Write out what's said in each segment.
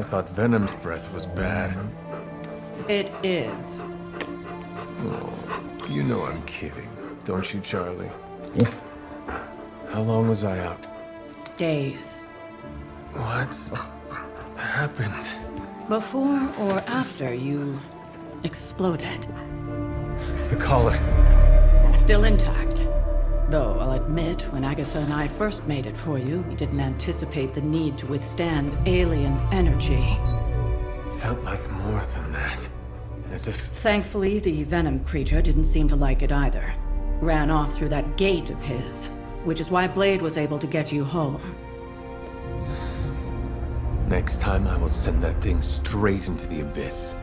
I thought Venom's breath was bad. It is. Oh, you know I'm kidding, don't you, Charlie? How long was I out? Days. What happened? Before or after you exploded. The collar. Still intact. Though, I'll admit, when Agatha and I first made it for you, we didn't anticipate the need to withstand alien energy. Felt like more than that. As if... Thankfully, the Venom creature didn't seem to like it either. Ran off through that gate of his, which is why Blade was able to get you home. Next time I will send that thing straight into the abyss.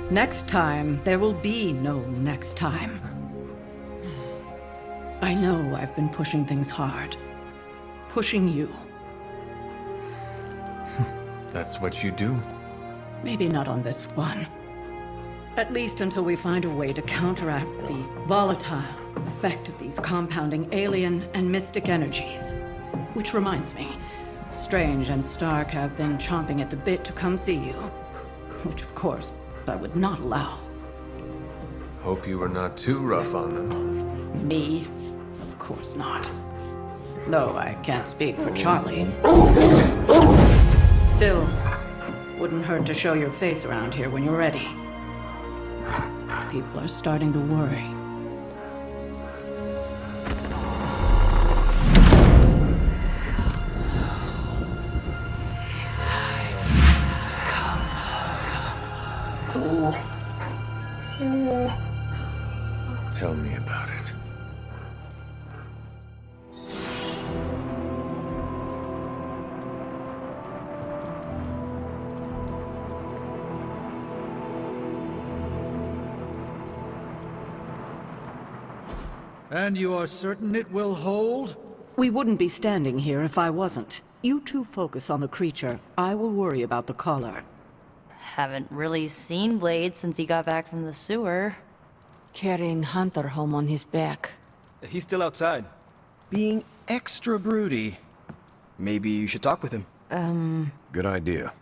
Next time, there will be no next time. I know I've been pushing things hard. Pushing you. That's what you do? Maybe not on this one. At least until we find a way to counteract the volatile effect of these compounding alien and mystic energies. Which reminds me, Strange and Stark have been chomping at the bit to come see you. Which, of course, I would not allow. Hope you were not too rough on them. Me? Of course not. Though I can't speak for Charlie. Still, wouldn't hurt to show your face around here when you're ready. People are starting to worry. Tell me about it. And you are certain it will hold? We wouldn't be standing here if I wasn't. You two focus on the creature. I will worry about the collar. Haven't really seen Blade since he got back from the sewer. Carrying Hunter home on his back. He's still outside. Being extra broody. Maybe you should talk with him. Good idea.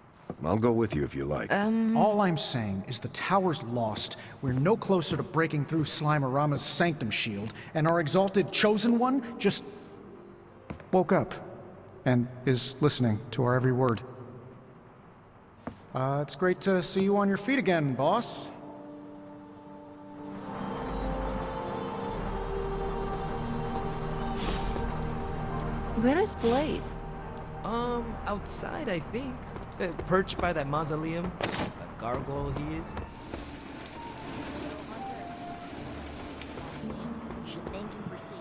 I'll go with you if you like. All I'm saying is the tower's lost. We're no closer to breaking through Slimerama's sanctum shield, and our exalted chosen one just woke up and is listening to our every word. It's great to see you on your feet again, boss. Where is Blade? Outside, I think. Perched by that mausoleum. The gargoyle he is. Should thank him for seeing.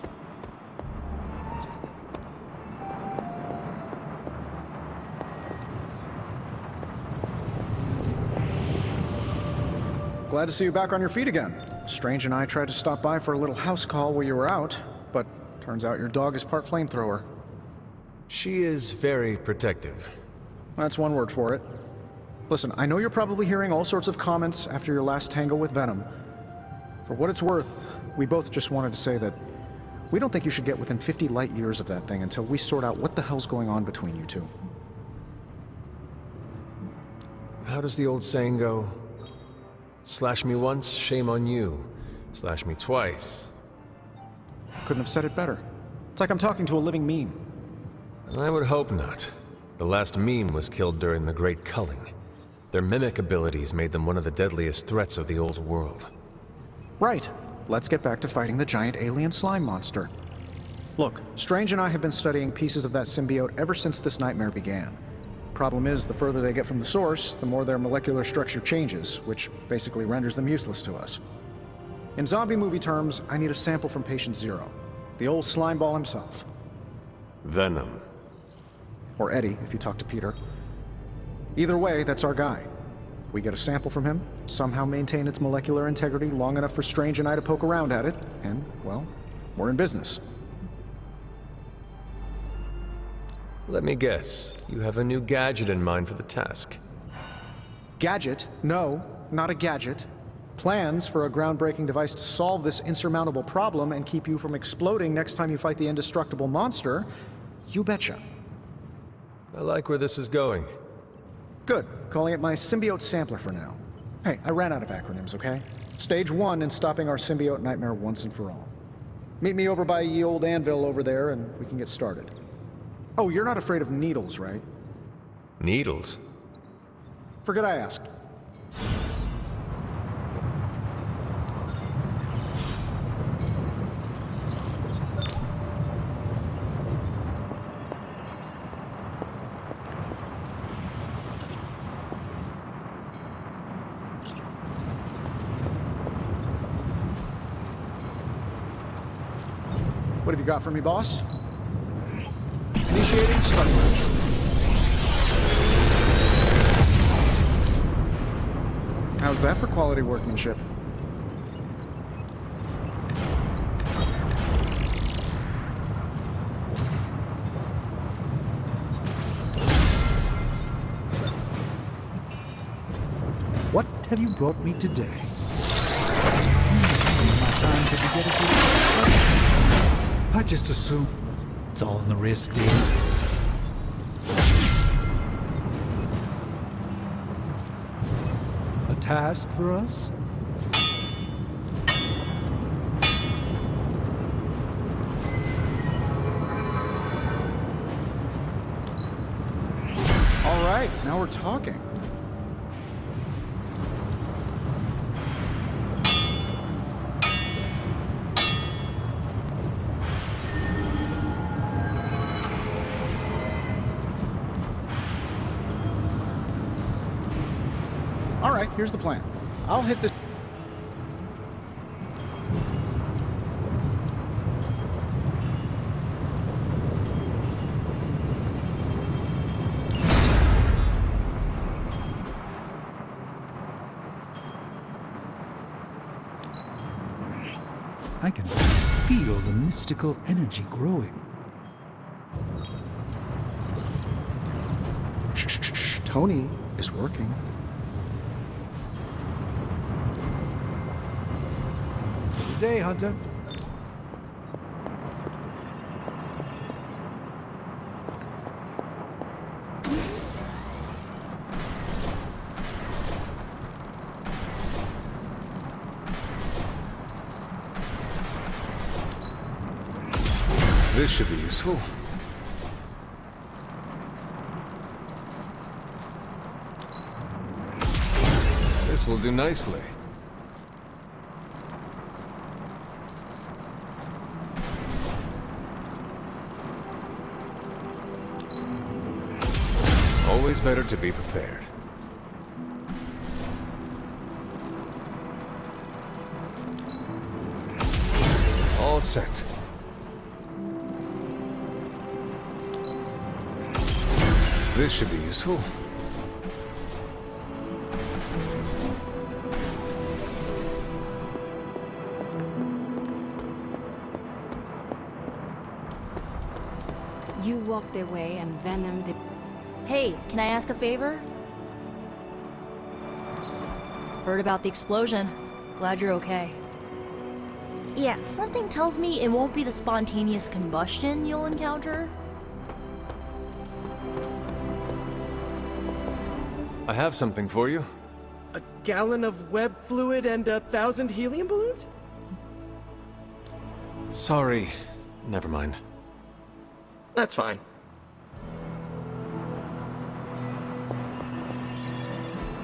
Glad to see you back on your feet again. Strange and I tried to stop by for a little house call while you were out, but turns out your dog is part flamethrower. She is very protective. That's one word for it. Listen, I know you're probably hearing all sorts of comments after your last tango with Venom. For what it's worth, we both just wanted to say that we don't think you should get within 50 light years of that thing until we sort out what the hell's going on between you two. How does the old saying go? Slash me once, shame on you. Slash me twice. Couldn't have said it better. It's like I'm talking to a living meme. I would hope not. The last meme was killed during the Great Culling. Their mimic abilities made them one of the deadliest threats of the old world. Right. Let's get back to fighting the giant alien slime monster. Look, Strange and I have been studying pieces of that symbiote ever since this nightmare began. Problem is, the further they get from the source, the more their molecular structure changes, which basically renders them useless to us. In zombie movie terms, I need a sample from Patient Zero. The old slime ball himself. Venom. Or Eddie, if you talk to Peter. Either way, that's our guy. We get a sample from him, somehow maintain its molecular integrity long enough for Strange and I to poke around at it, and, well, we're in business. Let me guess. You have a new gadget in mind for the task. Gadget? No, not a gadget. Plans for a groundbreaking device to solve this insurmountable problem and keep you from exploding next time you fight the indestructible monster? You betcha. I like where this is going. Good. Calling it my symbiote sampler for now. Hey, I ran out of acronyms, okay? Stage 1 in stopping our symbiote nightmare once and for all. Meet me over by ye old anvil over there and we can get started. Oh, you're not afraid of needles, right? Needles? Forget I asked. What have you got for me, boss? Initiating start. How's that for quality workmanship? What have you brought me today? My time to be dedicated to study. I just assume it's all in the wrist, dear. A task for us? All right, now we're talking. All right, here's the plan. I'll hit this. I can feel the mystical energy growing. Shh, shh, shh, shh. Tony is working. Good day, Hunter. This should be useful. This will do nicely. Always better to be prepared. All set. This should be useful. You walked away and Venom did. Hey, can I ask a favor? Heard about the explosion. Glad you're okay. Yeah, something tells me it won't be the spontaneous combustion you'll encounter. I have something for you. A gallon of web fluid and 1,000 helium balloons? Sorry. Never mind. That's fine.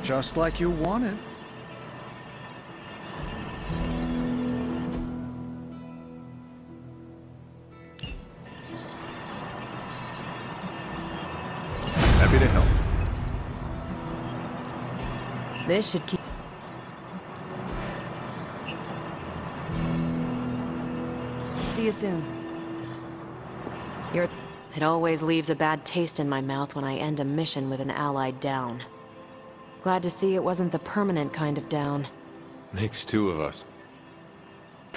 Just like you wanted. Happy to help. This should keep. See you soon. It always leaves a bad taste in my mouth when I end a mission with an allied down. Glad to see it wasn't the permanent kind of down. Makes two of us.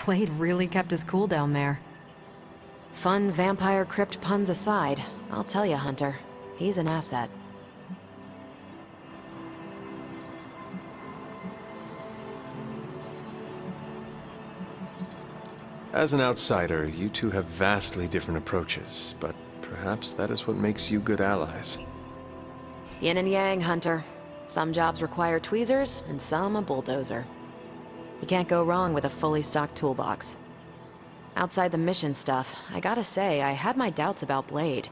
Blade really kept his cool down there. Fun vampire crypt puns aside, I'll tell you, Hunter, he's an asset. As an outsider, you two have vastly different approaches, but perhaps that is what makes you good allies. Yin and yang, Hunter. Some jobs require tweezers, and some a bulldozer. You can't go wrong with a fully stocked toolbox. Outside the mission stuff, I gotta say, I had my doubts about Blade.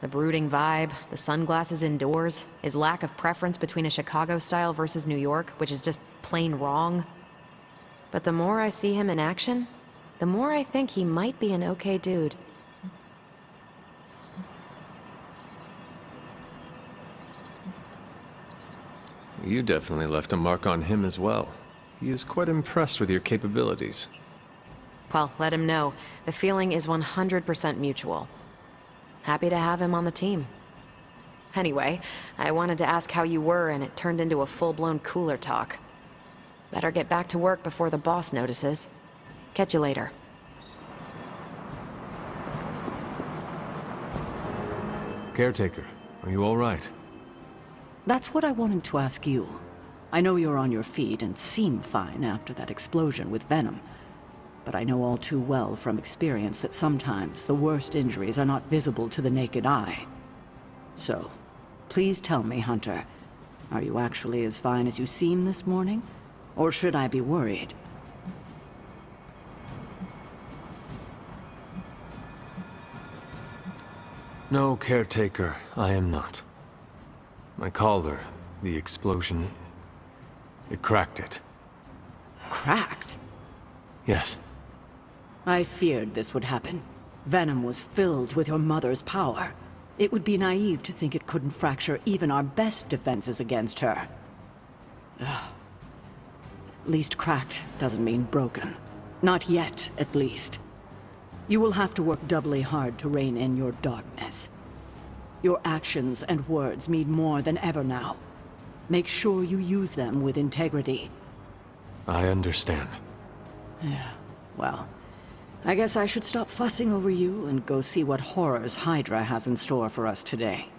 The brooding vibe, the sunglasses indoors, his lack of preference between a Chicago style versus New York, which is just plain wrong. But the more I see him in action, the more I think he might be an okay dude. You definitely left a mark on him as well. He is quite impressed with your capabilities. Well, let him know. The feeling is 100% mutual. Happy to have him on the team. Anyway, I wanted to ask how you were, and it turned into a full-blown cooler talk. Better get back to work before the boss notices. Catch you later. Caretaker, are you all right? That's what I wanted to ask you. I know you're on your feet and seem fine after that explosion with Venom. But I know all too well from experience that sometimes the worst injuries are not visible to the naked eye. So, please tell me, Hunter, are you actually as fine as you seem this morning? Or should I be worried? No, Caretaker, I am not. My collar, the explosion, it cracked it. Cracked? Yes. I feared this would happen. Venom was filled with your mother's power. It would be naive to think it couldn't fracture even our best defenses against her. Ugh. At least cracked doesn't mean broken. Not yet, at least. You will have to work doubly hard to rein in your darkness. Your actions and words mean more than ever now. Make sure you use them with integrity. I understand. Yeah, well, I guess I should stop fussing over you and go see what horrors Hydra has in store for us today.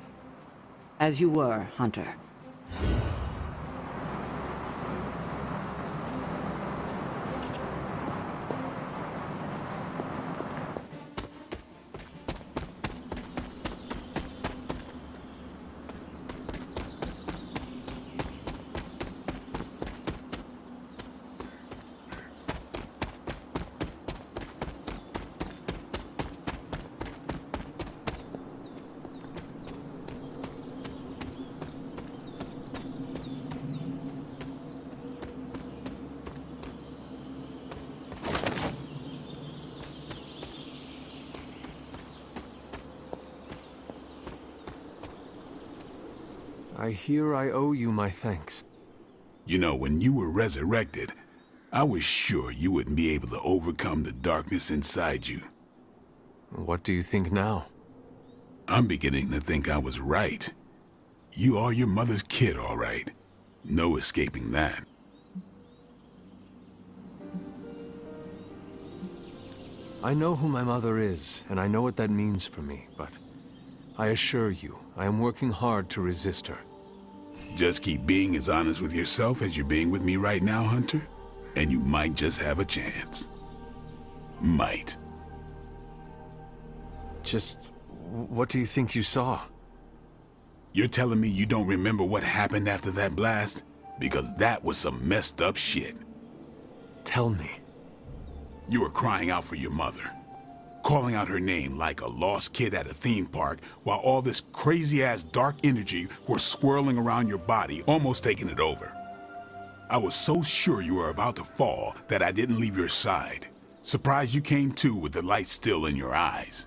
As you were, Hunter. I hear I owe you my thanks. You know, when you were resurrected, I was sure you wouldn't be able to overcome the darkness inside you. What do you think now? I'm beginning to think I was right. You are your mother's kid, all right. No escaping that. I know who my mother is, and I know what that means for me, but I assure you, I am working hard to resist her. Just keep being as honest with yourself as you're being with me right now, Hunter, and you might just have a chance. Might. Just, what do you think you saw? You're telling me you don't remember what happened after that blast? Because that was some messed up shit. Tell me. You were crying out for your mother. Calling out her name like a lost kid at a theme park while all this crazy-ass dark energy was swirling around your body, almost taking it over. I was so sure you were about to fall that I didn't leave your side. Surprised you came to with the light still in your eyes.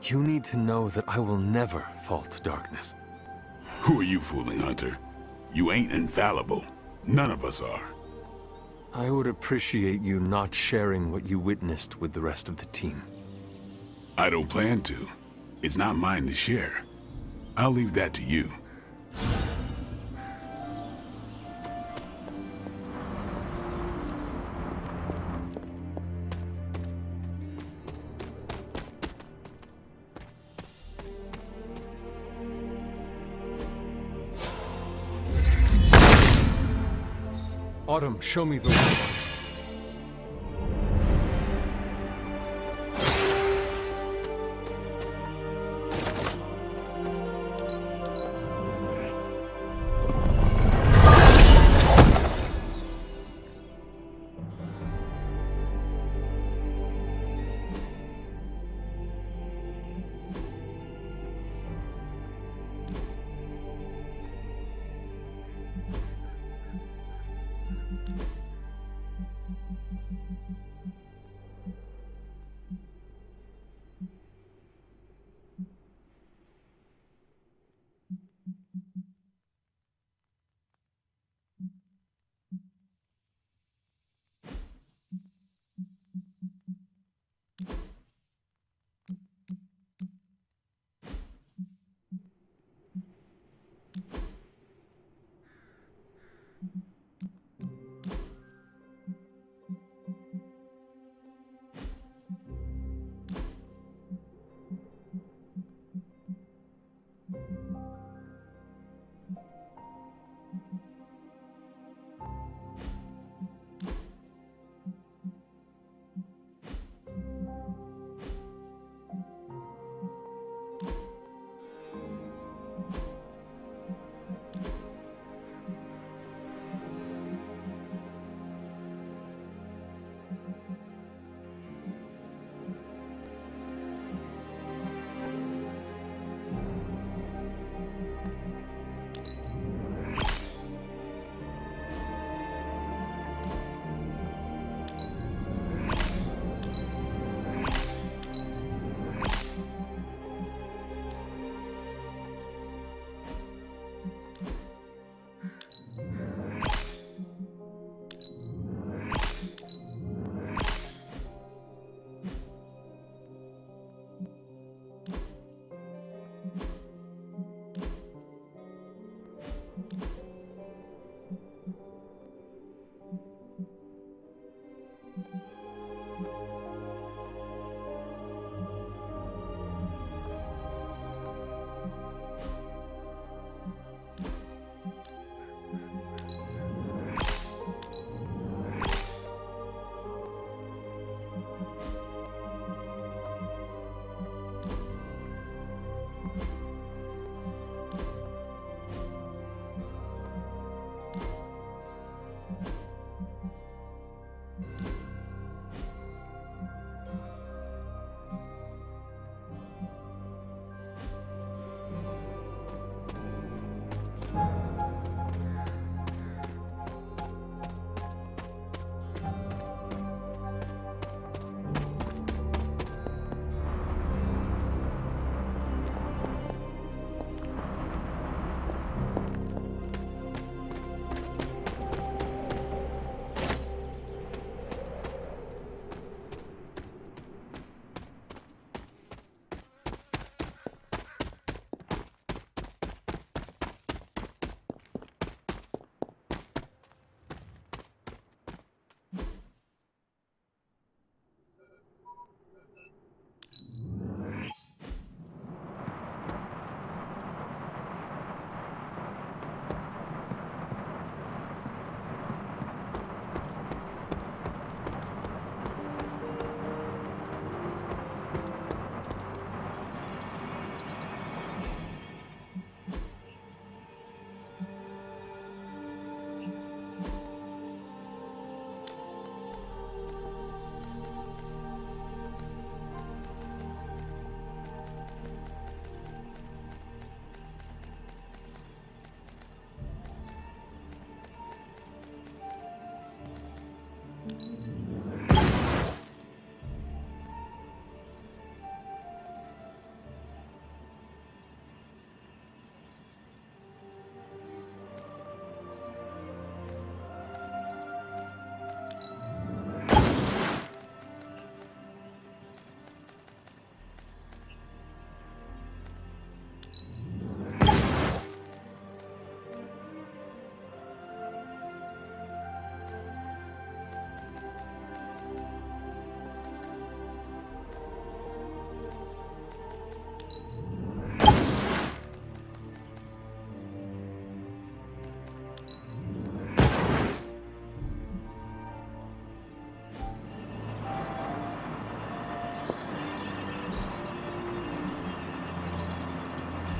You need to know that I will never fall to darkness. Who are you fooling, Hunter? You ain't infallible. None of us are. I would appreciate you not sharing what you witnessed with the rest of the team. I don't plan to. It's not mine to share. I'll leave that to you. Autumn, show me the way.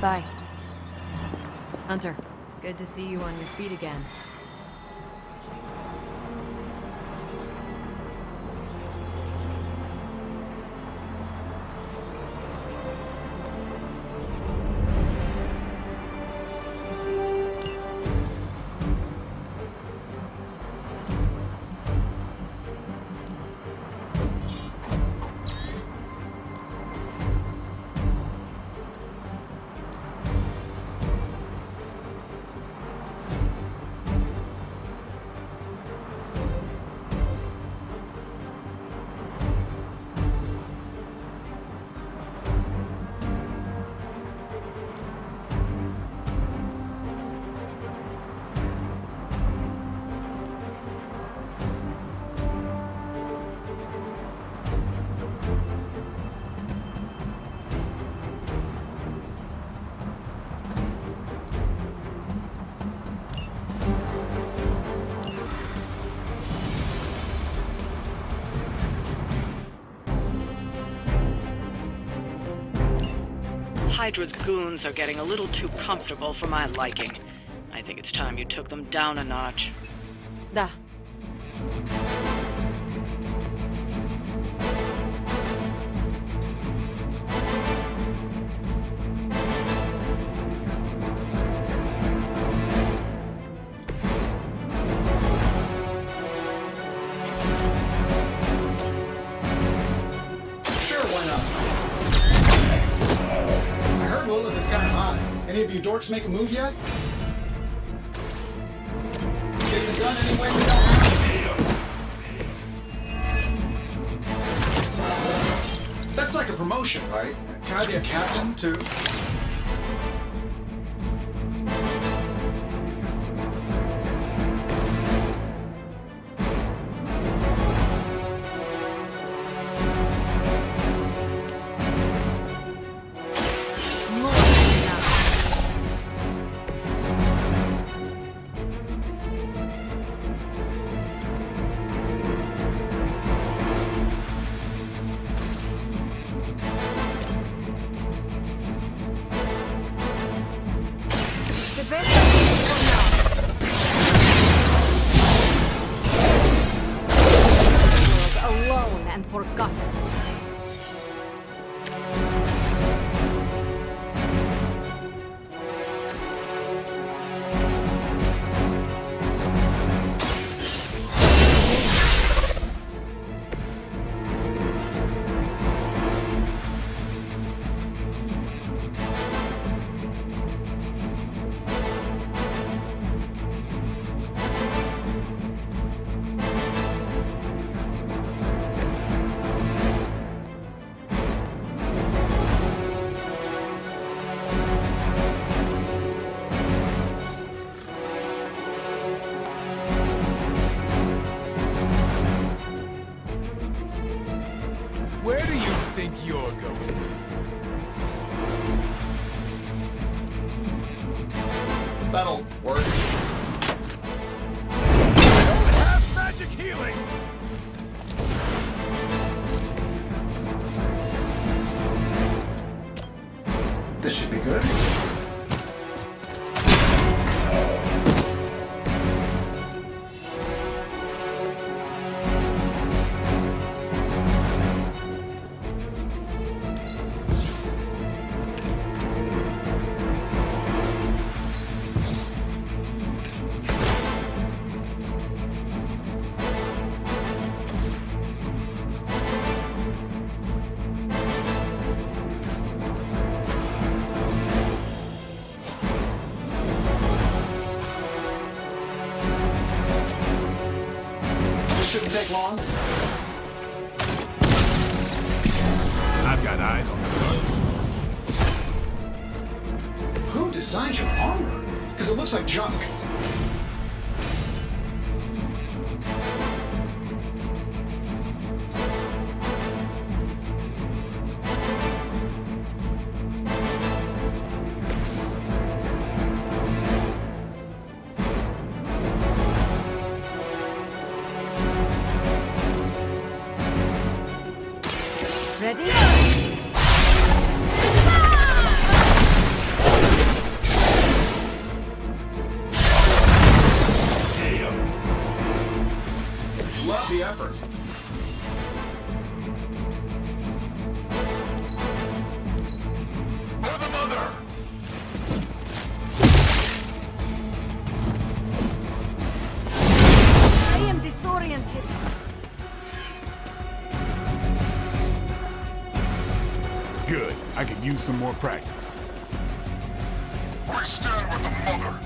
Bye. Hunter, good to see you on your feet again. Hydra's goons are getting a little too comfortable for my liking. I think it's time you took them down a notch. Da. Sure, why not? I heard Lilith is kind of hot. Any of you dorks make a move yet? Getting it done any way we don't have to. That's like a promotion, right? Can I be a captain, too? Alone and forgotten. Where do you think you're going? That'll work. I don't have magic healing! This should be good. Shouldn't take long. I've got eyes on the target. Who designed your armor? Because it looks like junk. Ready? Love the effort. For the mother! I am disoriented. Good. I could use some more practice. We stand with the mother.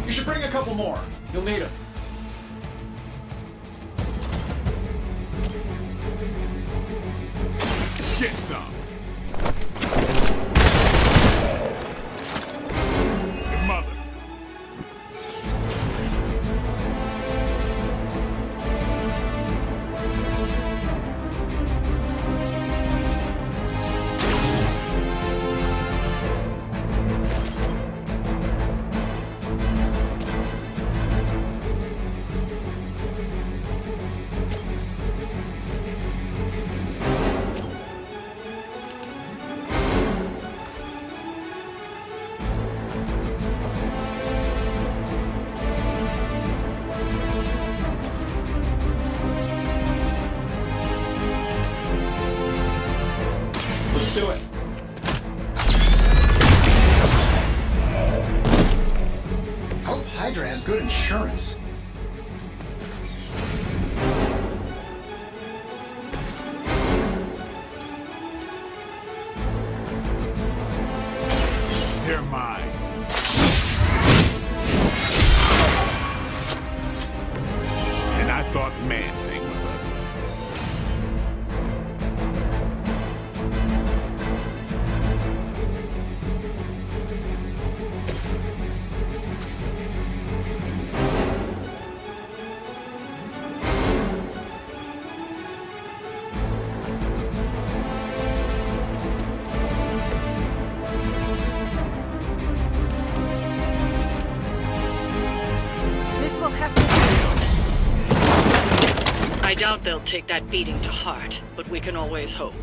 You should bring a couple more. You'll need them. Get some. The mother. this. They're mine. And I thought Man-Thing was ugly. This will have to... I doubt they'll take that beating to heart, but we can always hope.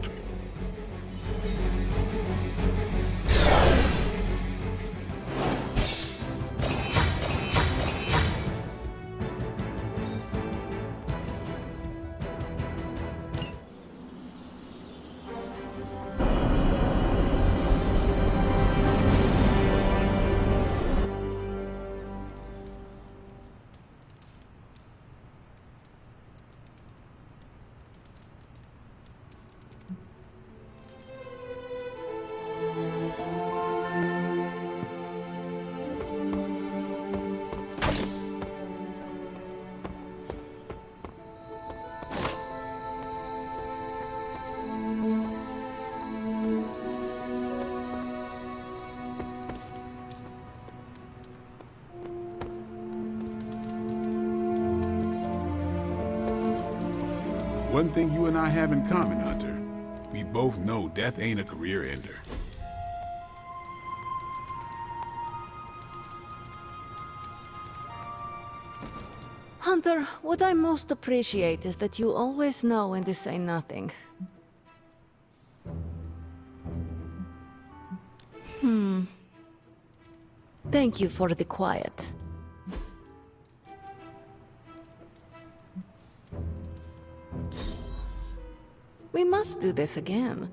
One thing you and I have in common, Hunter. We both know death ain't a career ender. Hunter, what I most appreciate is that you always know when to say nothing. Thank you for the quiet. We must do this again.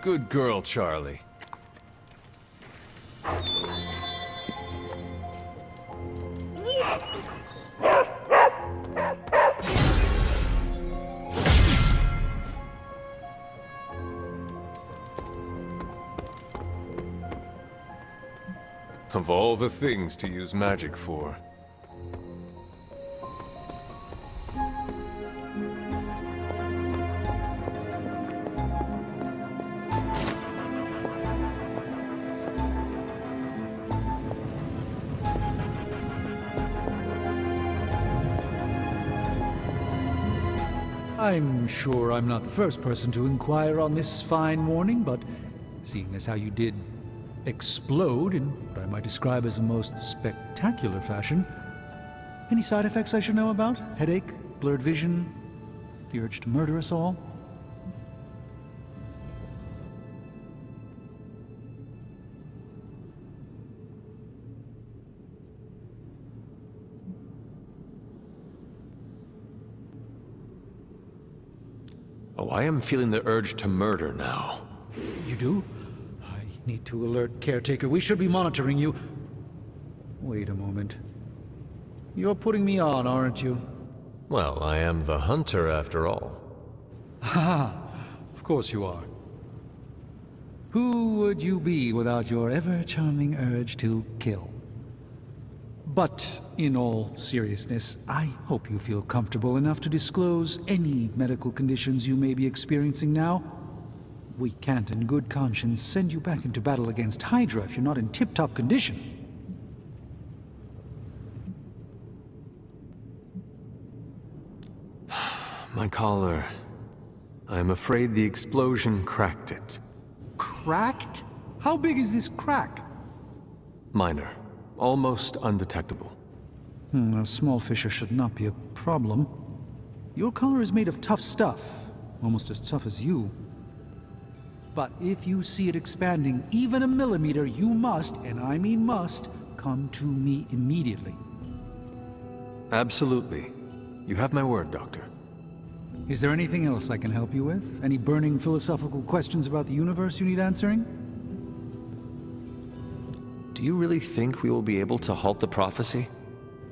Good girl, Charlie. Of all the things to use magic for. I'm sure I'm not the first person to inquire on this fine morning, but seeing as how you did explode in what I might describe as a most spectacular fashion, any side effects I should know about? Headache, blurred vision, the urge to murder us all? Oh, I am feeling the urge to murder now. You do? I need to alert Caretaker. We should be monitoring you. Wait a moment. You're putting me on, aren't you? Well, I am the hunter after all. Ha! Of course you are. Who would you be without your ever-charming urge to kill? But, in all seriousness, I hope you feel comfortable enough to disclose any medical conditions you may be experiencing now. We can't in good conscience send you back into battle against Hydra if you're not in tip-top condition. My collar. I'm afraid the explosion cracked it. Cracked? How big is this crack? Minor. Almost undetectable. A small fissure should not be a problem. Your collar is made of tough stuff, almost as tough as you. But if you see it expanding even a millimeter, you must, and I mean must, come to me immediately. Absolutely. You have my word, Doctor. Is there anything else I can help you with? Any burning philosophical questions about the universe you need answering? Do you really think we will be able to halt the prophecy?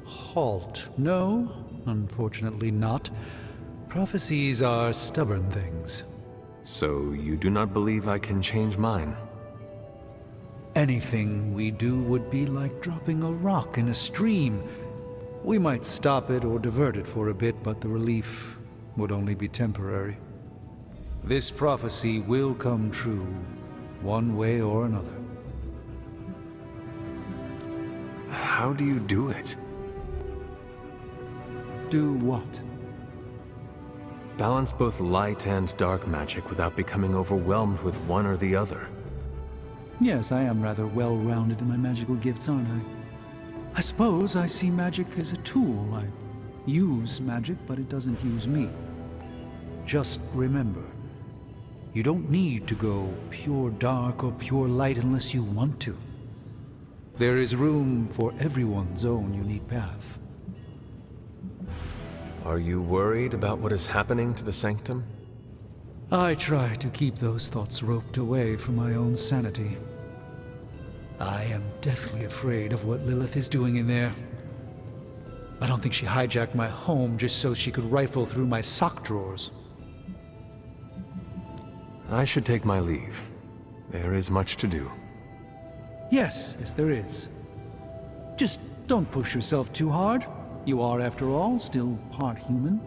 Halt? No, unfortunately not. Prophecies are stubborn things. So you do not believe I can change mine? Anything we do would be like dropping a rock in a stream. We might stop it or divert it for a bit, but the relief would only be temporary. This prophecy will come true, one way or another. How do you do it? Do what? Balance both light and dark magic without becoming overwhelmed with one or the other. Yes, I am rather well-rounded in my magical gifts, aren't I? I suppose I see magic as a tool. I use magic, but it doesn't use me. Just remember, you don't need to go pure dark or pure light unless you want to. There is room for everyone's own unique path. Are you worried about what is happening to the Sanctum? I try to keep those thoughts roped away from my own sanity. I am deathly afraid of what Lilith is doing in there. I don't think she hijacked my home just so she could rifle through my sock drawers. I should take my leave. There is much to do. Yes, there is. Just don't push yourself too hard. You are, after all, still part human.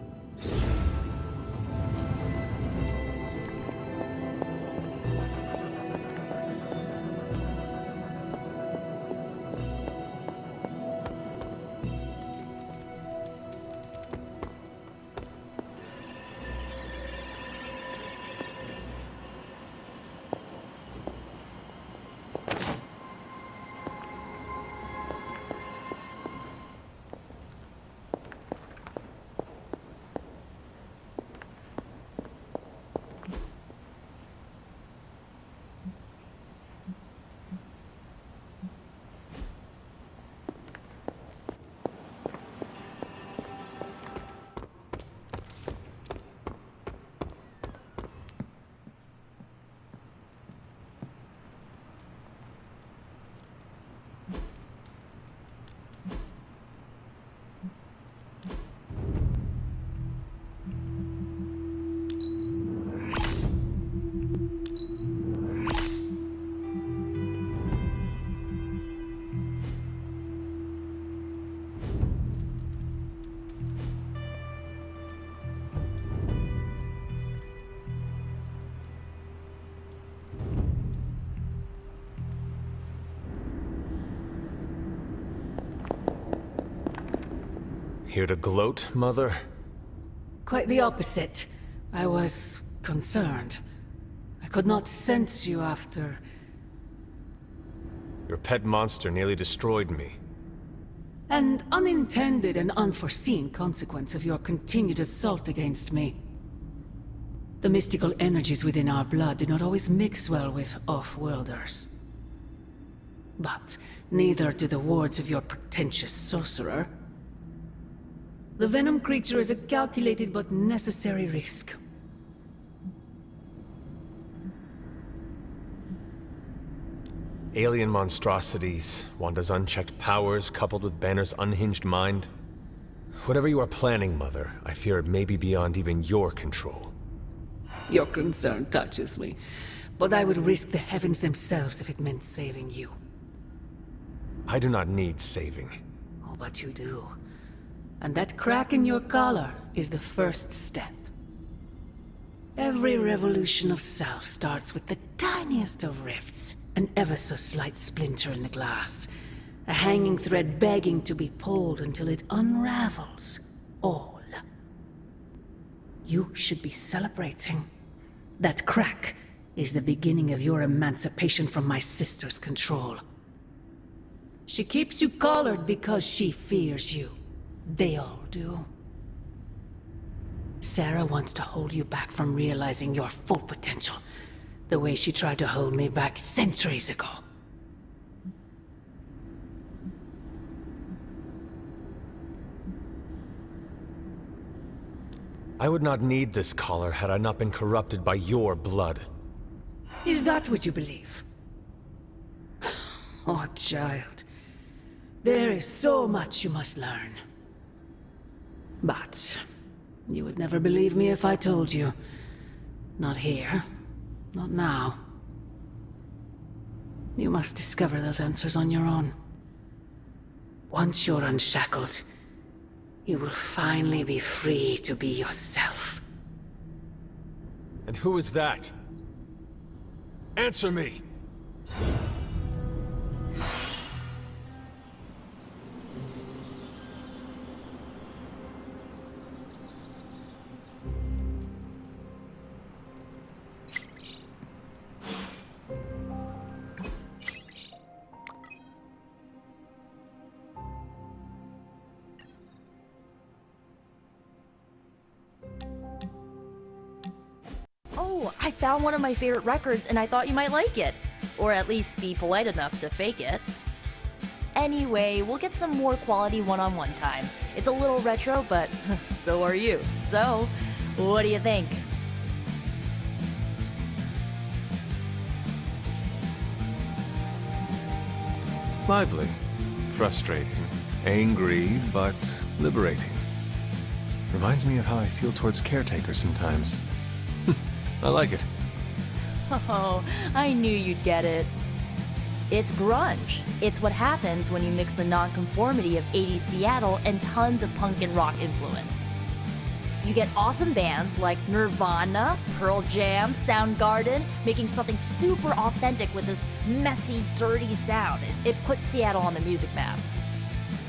Here to gloat, Mother? Quite the opposite. I was concerned. I could not sense you after... Your pet monster nearly destroyed me. An unintended and unforeseen consequence of your continued assault against me. The mystical energies within our blood do not always mix well with off-worlders. But neither do the wards of your pretentious sorcerer. The venom creature is a calculated but necessary risk. Alien monstrosities, Wanda's unchecked powers coupled with Banner's unhinged mind. Whatever you are planning, Mother, I fear it may be beyond even your control. Your concern touches me, but I would risk the heavens themselves if it meant saving you. I do not need saving. Oh, but you do. And that crack in your collar is the first step. Every revolution of self starts with the tiniest of rifts, an ever so slight splinter in the glass, a hanging thread begging to be pulled until it unravels all. You should be celebrating. That crack is the beginning of your emancipation from my sister's control. She keeps you collared because she fears you. They all do. Sarah wants to hold you back from realizing your full potential, the way she tried to hold me back centuries ago. I would not need this collar had I not been corrupted by your blood. Is that what you believe? Oh, child. There is so much you must learn. But you would never believe me if I told you. Not here. Not now. You must discover those answers on your own. Once you're unshackled, you will finally be free to be yourself. And who is that? Answer me! Oh, I found one of my favorite records and I thought you might like it. Or at least be polite enough to fake it. Anyway, we'll get some more quality one-on-one time. It's a little retro, but so are you. So, what do you think? Lively. Frustrating. Angry, but liberating. Reminds me of how I feel towards caretakers sometimes. I like it. Oh, I knew you'd get it. It's grunge. It's what happens when you mix the nonconformity of 80s Seattle and tons of punk and rock influence. You get awesome bands like Nirvana, Pearl Jam, Soundgarden, making something super authentic with this messy, dirty sound. It put Seattle on the music map.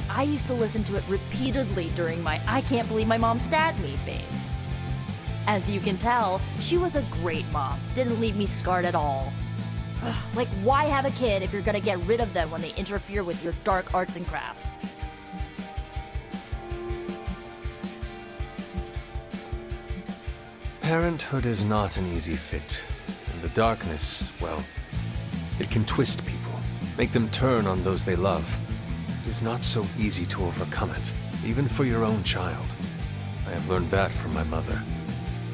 I used to listen to it repeatedly during my I can't believe my mom stabbed me phase. As you can tell, she was a great mom, didn't leave me scarred at all. Like, why have a kid if you're gonna get rid of them when they interfere with your dark arts and crafts? Parenthood is not an easy fit. And the darkness, well, it can twist people, make them turn on those they love. It is not so easy to overcome it, even for your own child. I have learned that from my mother.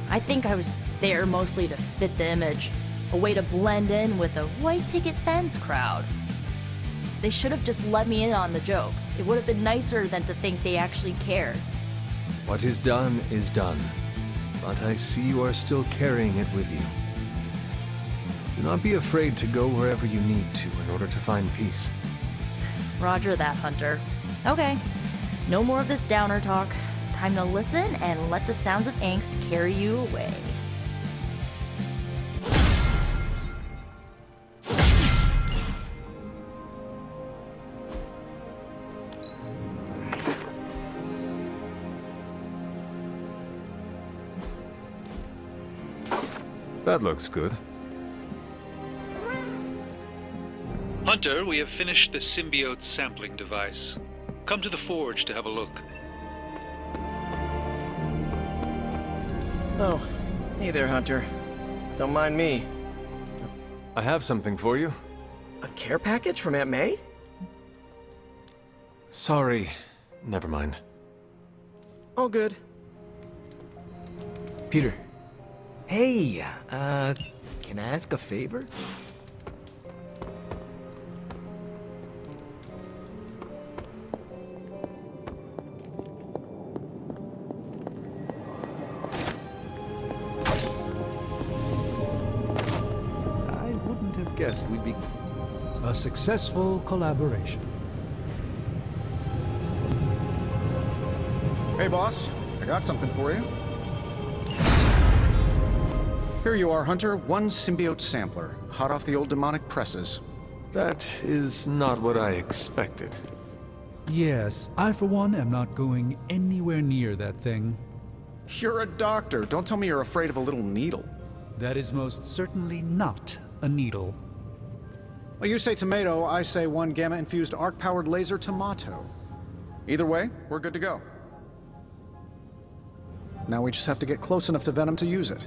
I think I was there mostly to fit the image, a way to blend in with the white picket fence crowd. They should have just let me in on the joke. It would have been nicer than to think they actually cared. What is done is done, but I see you are still carrying it with you. Do not be afraid to go wherever you need to in order to find peace. Roger that, Hunter. Okay, no more of this downer talk. Time to listen and let the sounds of angst carry you away. That looks good. Hunter, we have finished the symbiote sampling device. Come to the forge to have a look. Oh, hey there, Hunter. Don't mind me. I have something for you. A care package from Aunt May? Sorry. Never mind. All good. Peter. Hey, can I ask a favor? Guessed we'd be a successful collaboration. Hey, boss. I got something for you. Here you are, Hunter. One symbiote sampler, hot off the old demonic presses. That is not what I expected. Yes, I for one am not going anywhere near that thing. You're a doctor. Don't tell me you're afraid of a little needle. That is most certainly not a needle. Well, you say tomato, I say one gamma-infused arc-powered laser tomato. Either way, we're good to go. Now we just have to get close enough to Venom to use it.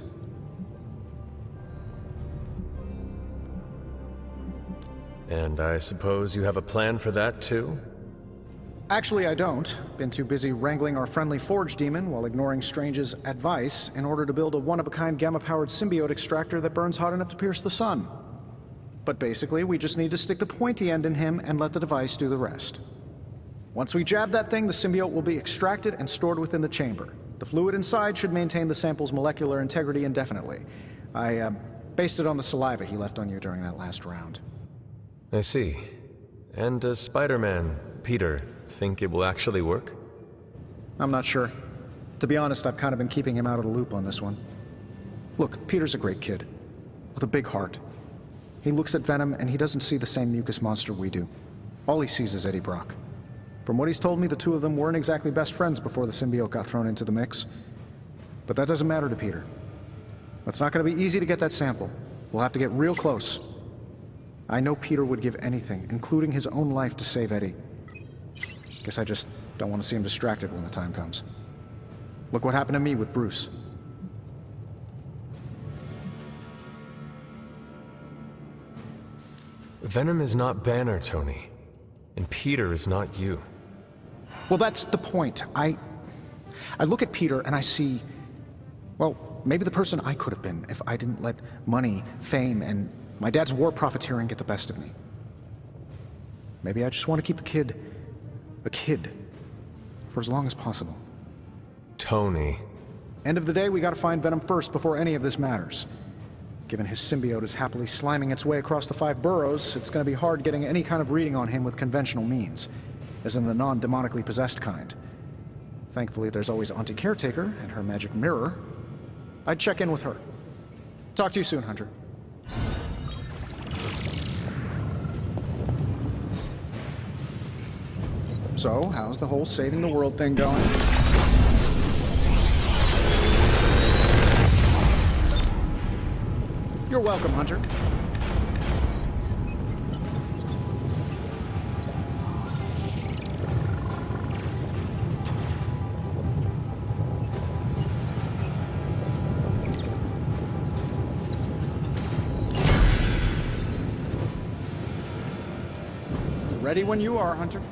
And I suppose you have a plan for that, too? Actually, I don't. Been too busy wrangling our friendly Forge demon while ignoring Strange's advice in order to build a one-of-a-kind gamma-powered symbiote extractor that burns hot enough to pierce the sun. But basically, we just need to stick the pointy end in him and let the device do the rest. Once we jab that thing, the symbiote will be extracted and stored within the chamber. The fluid inside should maintain the sample's molecular integrity indefinitely. I based it on the saliva he left on you during that last round. I see. And does Spider-Man, Peter, think it will actually work? I'm not sure. To be honest, I've kind of been keeping him out of the loop on this one. Look, Peter's a great kid, with a big heart. He looks at Venom and he doesn't see the same mucus monster we do. All he sees is Eddie Brock. From what he's told me, the two of them weren't exactly best friends before the symbiote got thrown into the mix. But that doesn't matter to Peter. It's not going to be easy to get that sample. We'll have to get real close. I know Peter would give anything, including his own life, to save Eddie. Guess I just don't want to see him distracted when the time comes. Look what happened to me with Bruce. Venom is not Banner, Tony. And Peter is not you. Well, that's the point. I look at Peter and I see, well, maybe the person I could have been if I didn't let money, fame, and my dad's war profiteering get the best of me. Maybe I just want to keep the kid a kid for as long as possible. Tony. End of the day, we gotta find Venom first before any of this matters. Given his symbiote is happily sliming its way across the 5 boroughs, it's gonna be hard getting any kind of reading on him with conventional means, as in the non-demonically possessed kind. Thankfully, there's always Auntie Caretaker and her magic mirror. I'd check in with her. Talk to you soon, Hunter. So, how's the whole saving the world thing going? You're welcome, Hunter. Ready when you are, Hunter.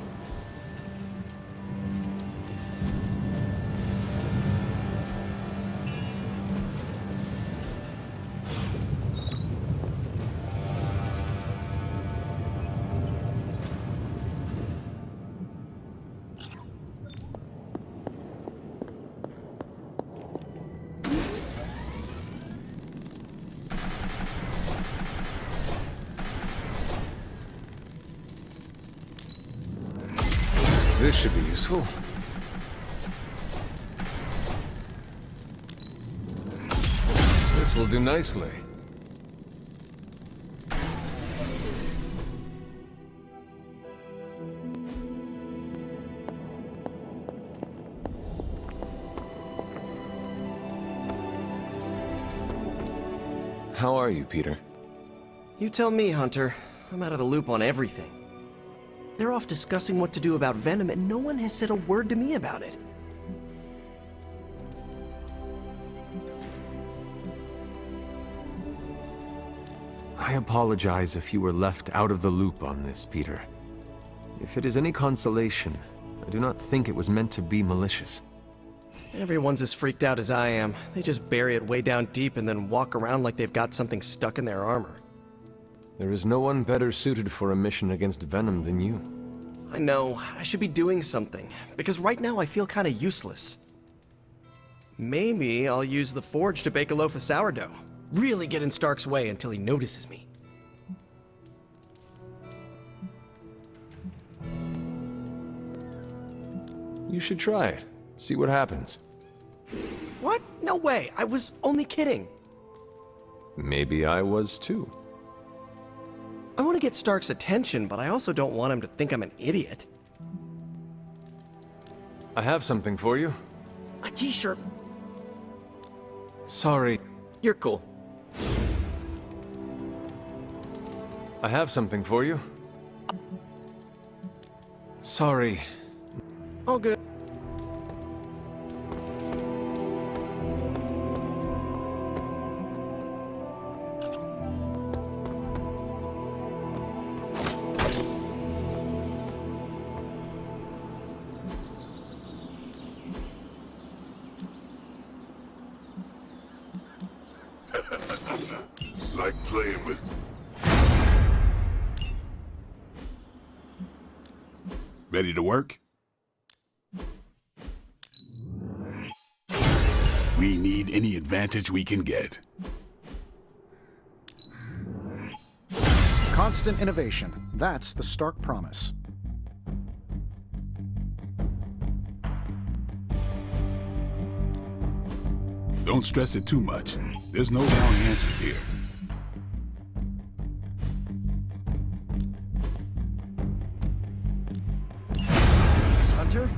This should be useful. This will do nicely. How are you, Peter? You tell me, Hunter. I'm out of the loop on everything. They're off discussing what to do about Venom, and no one has said a word to me about it. I apologize if you were left out of the loop on this, Peter. If it is any consolation, I do not think it was meant to be malicious. Everyone's as freaked out as I am. They just bury it way down deep and then walk around like they've got something stuck in their armor. There is no one better suited for a mission against Venom than you. I know, I should be doing something, because right now I feel kinda useless. Maybe I'll use the forge to bake a loaf of sourdough. Really get in Stark's way until he notices me. You should try it. See what happens. What? No way, I was only kidding. Maybe I was too. I want to get Stark's attention, but I also don't want him to think I'm an idiot. I have something for you. A t-shirt. Sorry. You're cool. I have something for you. Sorry. All good. Like playing with... Ready to work? We need any advantage we can get. Constant innovation. That's the Stark promise. Don't stress it too much. There's no wrong answers here. Thanks, Hunter.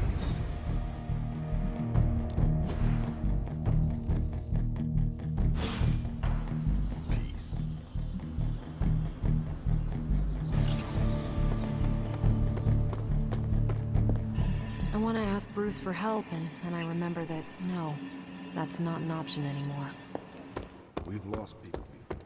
I want to ask Bruce for help, and then I remember that, no, that's not an option anymore. We've lost people before.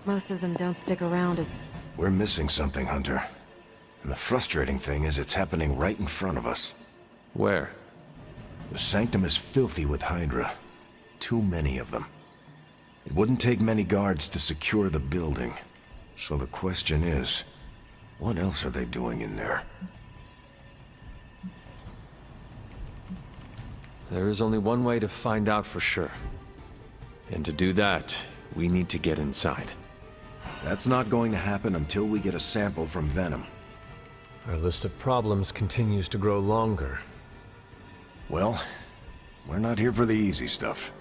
Most of them don't stick around as... We're missing something, Hunter. And the frustrating thing is it's happening right in front of us. Where? The Sanctum is filthy with Hydra. Too many of them. It wouldn't take many guards to secure the building. So the question is, what else are they doing in there? There is only one way to find out for sure. And to do that, we need to get inside. That's not going to happen until we get a sample from Venom. Our list of problems continues to grow longer. Well, we're not here for the easy stuff.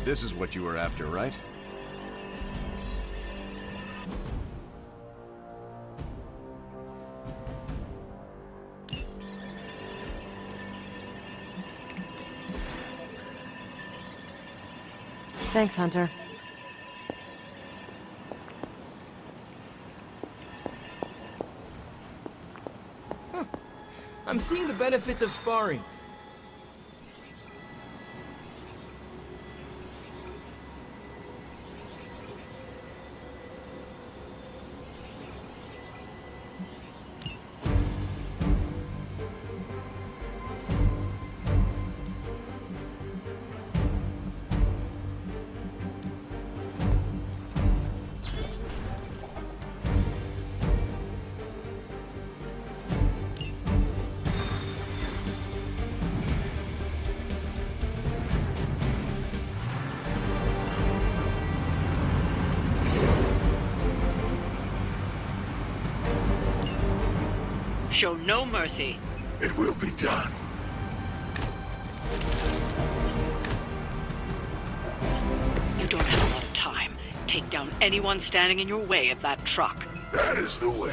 This is what you were after, right? Thanks, Hunter. I'm seeing the benefits of sparring. Show no mercy. It will be done. You don't have a lot of time. Take down anyone standing in your way of that truck. That is the way.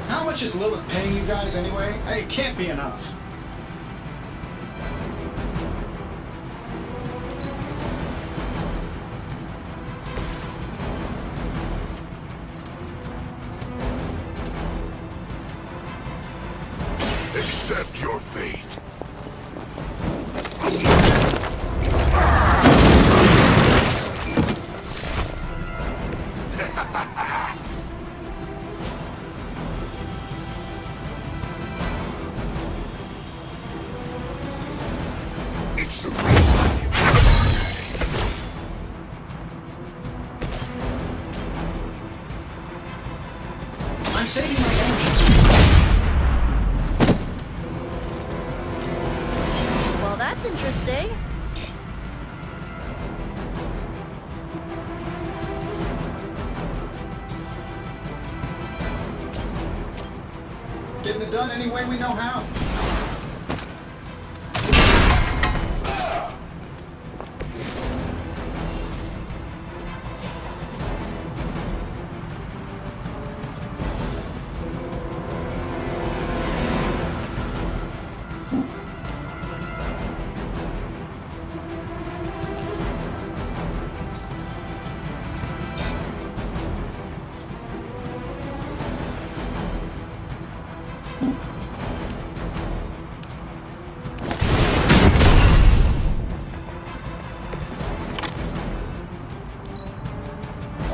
How much is Lilith paying you guys anyway? Hey, it can't be enough. Accept your fate. It's the reason. I'm saving my energy. Well, that That's interesting. Getting it done any way we know how.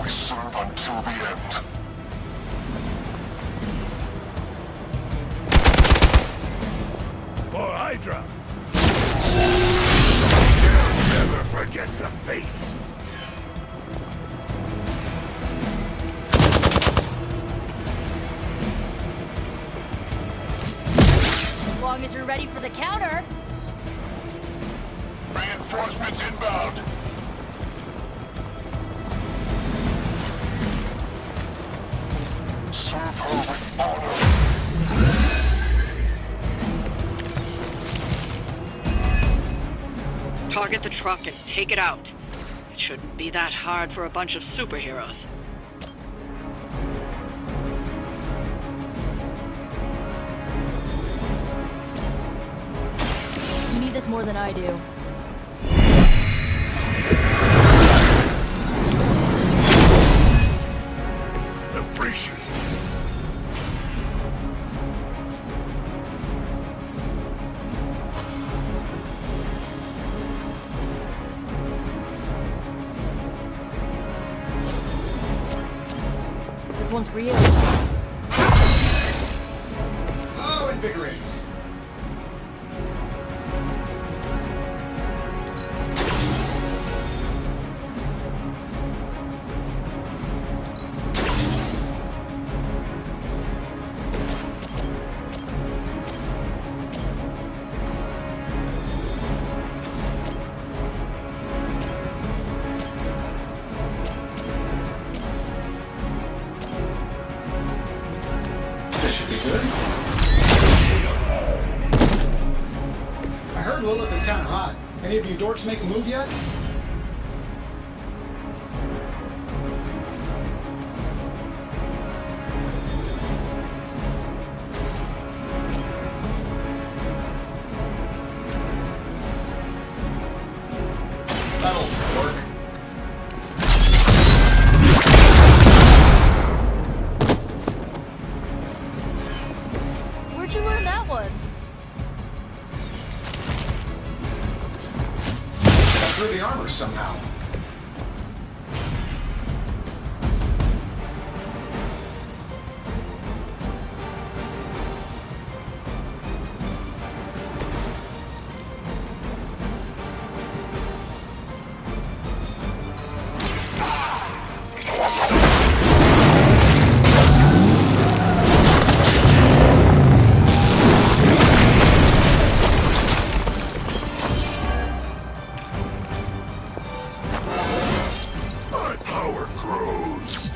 We serve until the end. For Hydra! Never forgets a face! As long as you're ready for the counter. Reinforcements inbound. Serve her with honor. Target the truck and take it out. It shouldn't be that hard for a bunch of superheroes. You need this more than I do. Appreciate it. This one's for you. Oh, invigorating. This should be good. I heard Lilith is kind of hot. Any of you dorks make a move yet? That'll work. Where'd you learn that one? Got through the armor somehow. My power grows.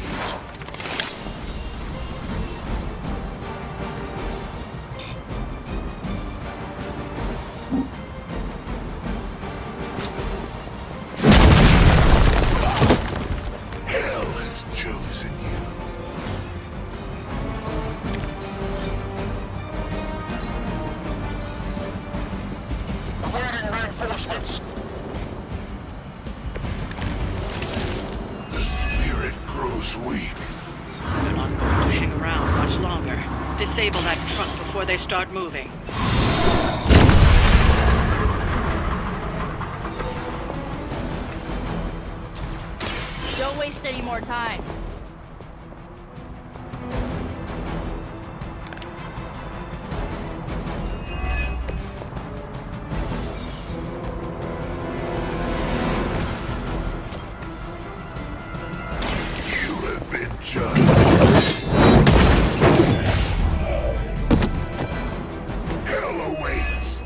Hell has chosen you. Awaiting reinforcements. The spirit grows weak. They're not going to hang around much longer. Disable that truck before they start moving. Don't waste any more time. You have been judged. Hell awaits.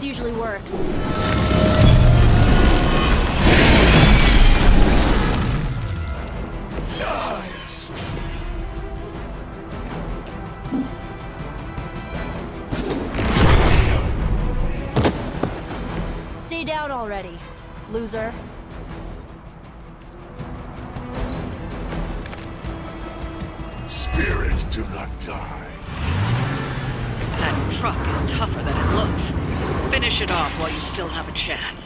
usually works. Stay down already, loser. Spirits do not die. That truck is tougher than it looks. Finish it off while you still have a chance.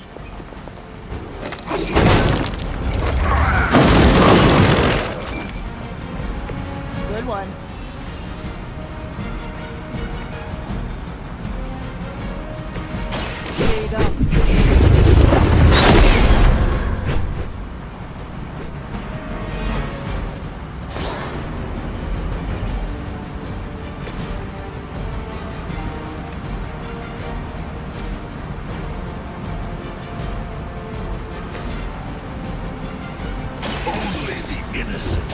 Good one. Here you go. Only the innocent.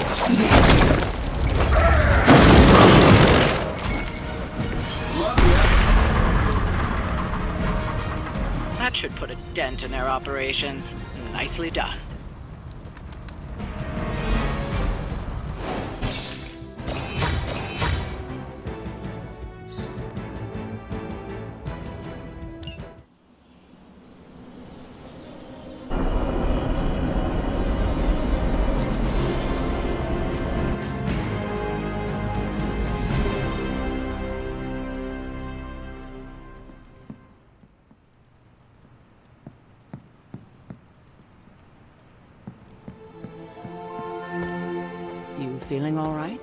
That should put a dent in their operations. Nicely done. You feeling all right?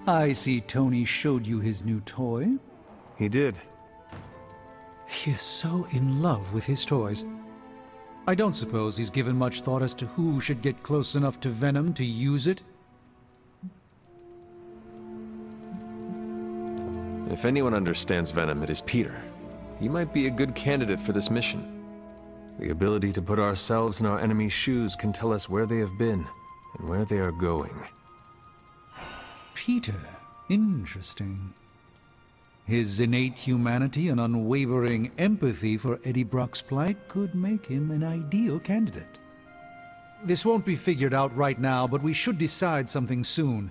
I see Tony showed you his new toy. He did. He is so in love with his toys. I don't suppose he's given much thought as to who should get close enough to Venom to use it. If anyone understands Venom, it is Peter. He might be a good candidate for this mission. The ability to put ourselves in our enemy's shoes can tell us where they have been and where they are going. Peter. Interesting. His innate humanity and unwavering empathy for Eddie Brock's plight could make him an ideal candidate. This won't be figured out right now, but we should decide something soon.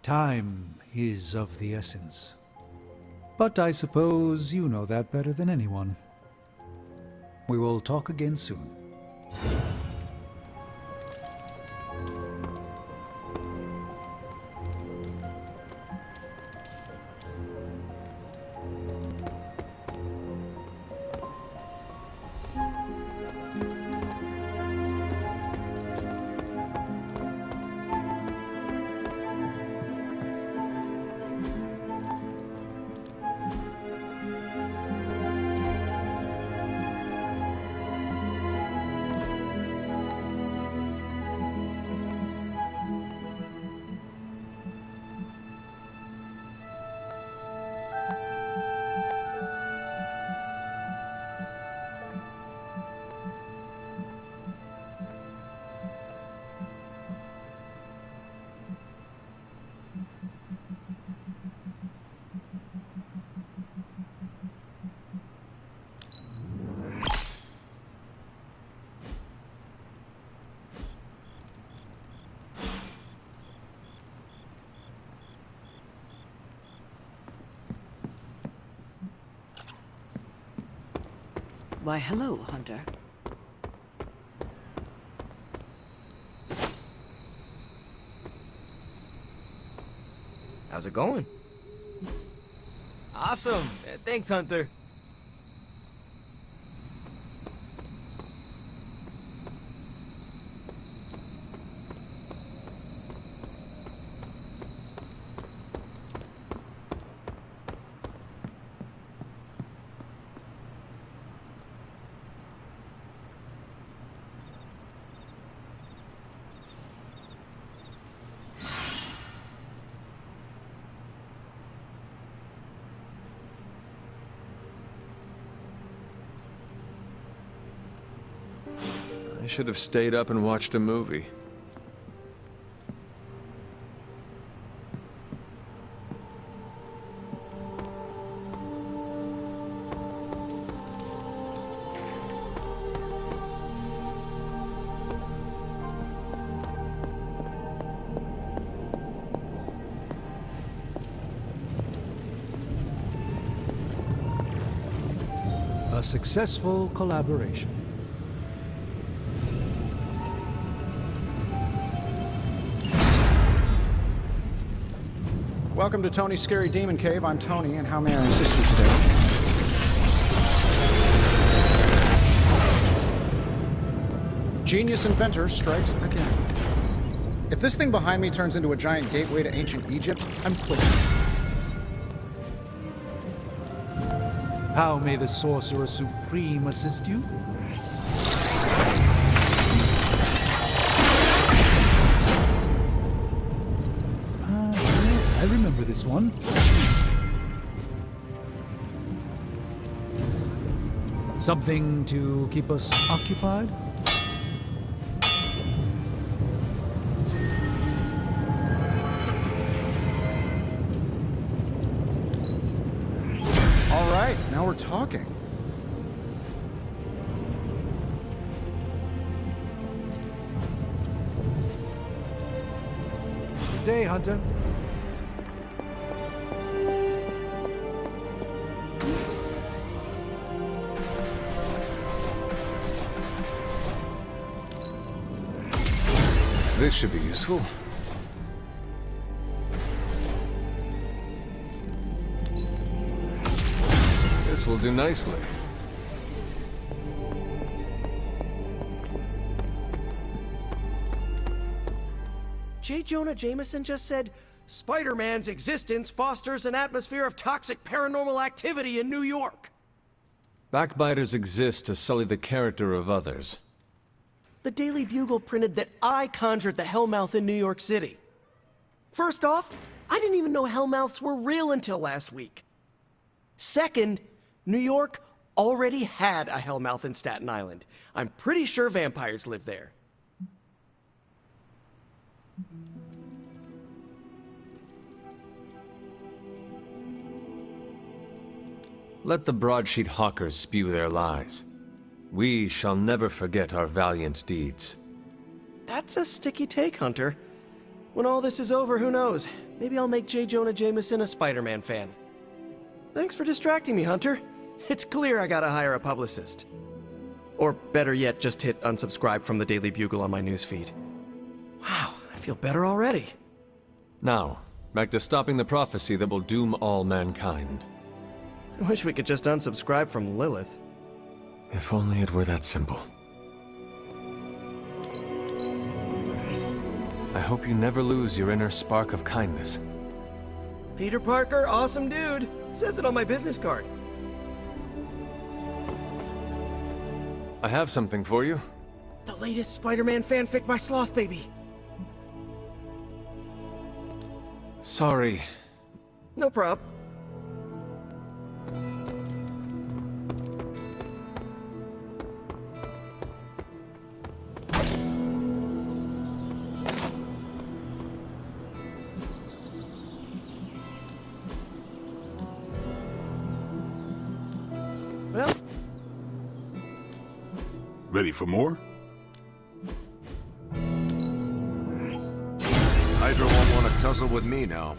Time is of the essence. But I suppose you know that better than anyone. We will talk again soon. Why, hello, Hunter. How's it going? Awesome. Thanks, Hunter. I should have stayed up and watched a movie. successful collaboration. Welcome to Tony's Scary Demon Cave. I'm Tony, and how may I assist you today? Genius inventor strikes again. If this thing behind me turns into a giant gateway to ancient Egypt, I'm quitting. How may the Sorcerer Supreme assist you? Yes, I remember this one. Something to keep us occupied? All right, now we're talking. Good day, Hunter. This should be useful. This will do nicely. J. Jonah Jameson just said, Spider-Man's existence fosters an atmosphere of toxic paranormal activity in New York. Backbiters exist to sully the character of others. The Daily Bugle printed that I conjured the Hellmouth in New York City. First off, I didn't even know Hellmouths were real until last week. Second, New York already had a Hellmouth in Staten Island. I'm pretty sure vampires live there. Let the broadsheet hawkers spew their lies. We shall never forget our valiant deeds. That's a sticky take, Hunter. When all this is over, who knows? Maybe I'll make J. Jonah Jameson a Spider-Man fan. Thanks for distracting me, Hunter. It's clear I gotta hire a publicist. Or better yet, just hit unsubscribe from the Daily Bugle on my newsfeed. Wow, I feel better already. Now, back to stopping the prophecy that will doom all mankind. I wish we could just unsubscribe from Lilith. If only it were that simple. I hope you never lose your inner spark of kindness. Peter Parker, awesome dude. It says it on my business card. I have something for you. The latest Spider-Man fanfic by Sloth Baby. Sorry. No prob. Well, ready for more? Hydra won't want to tussle with me now.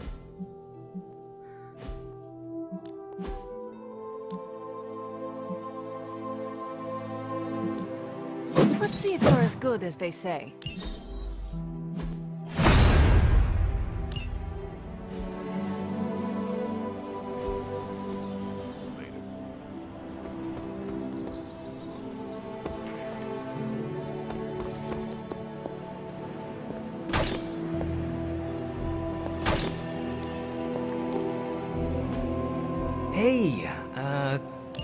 Let's see if you're as good as they say. Hey,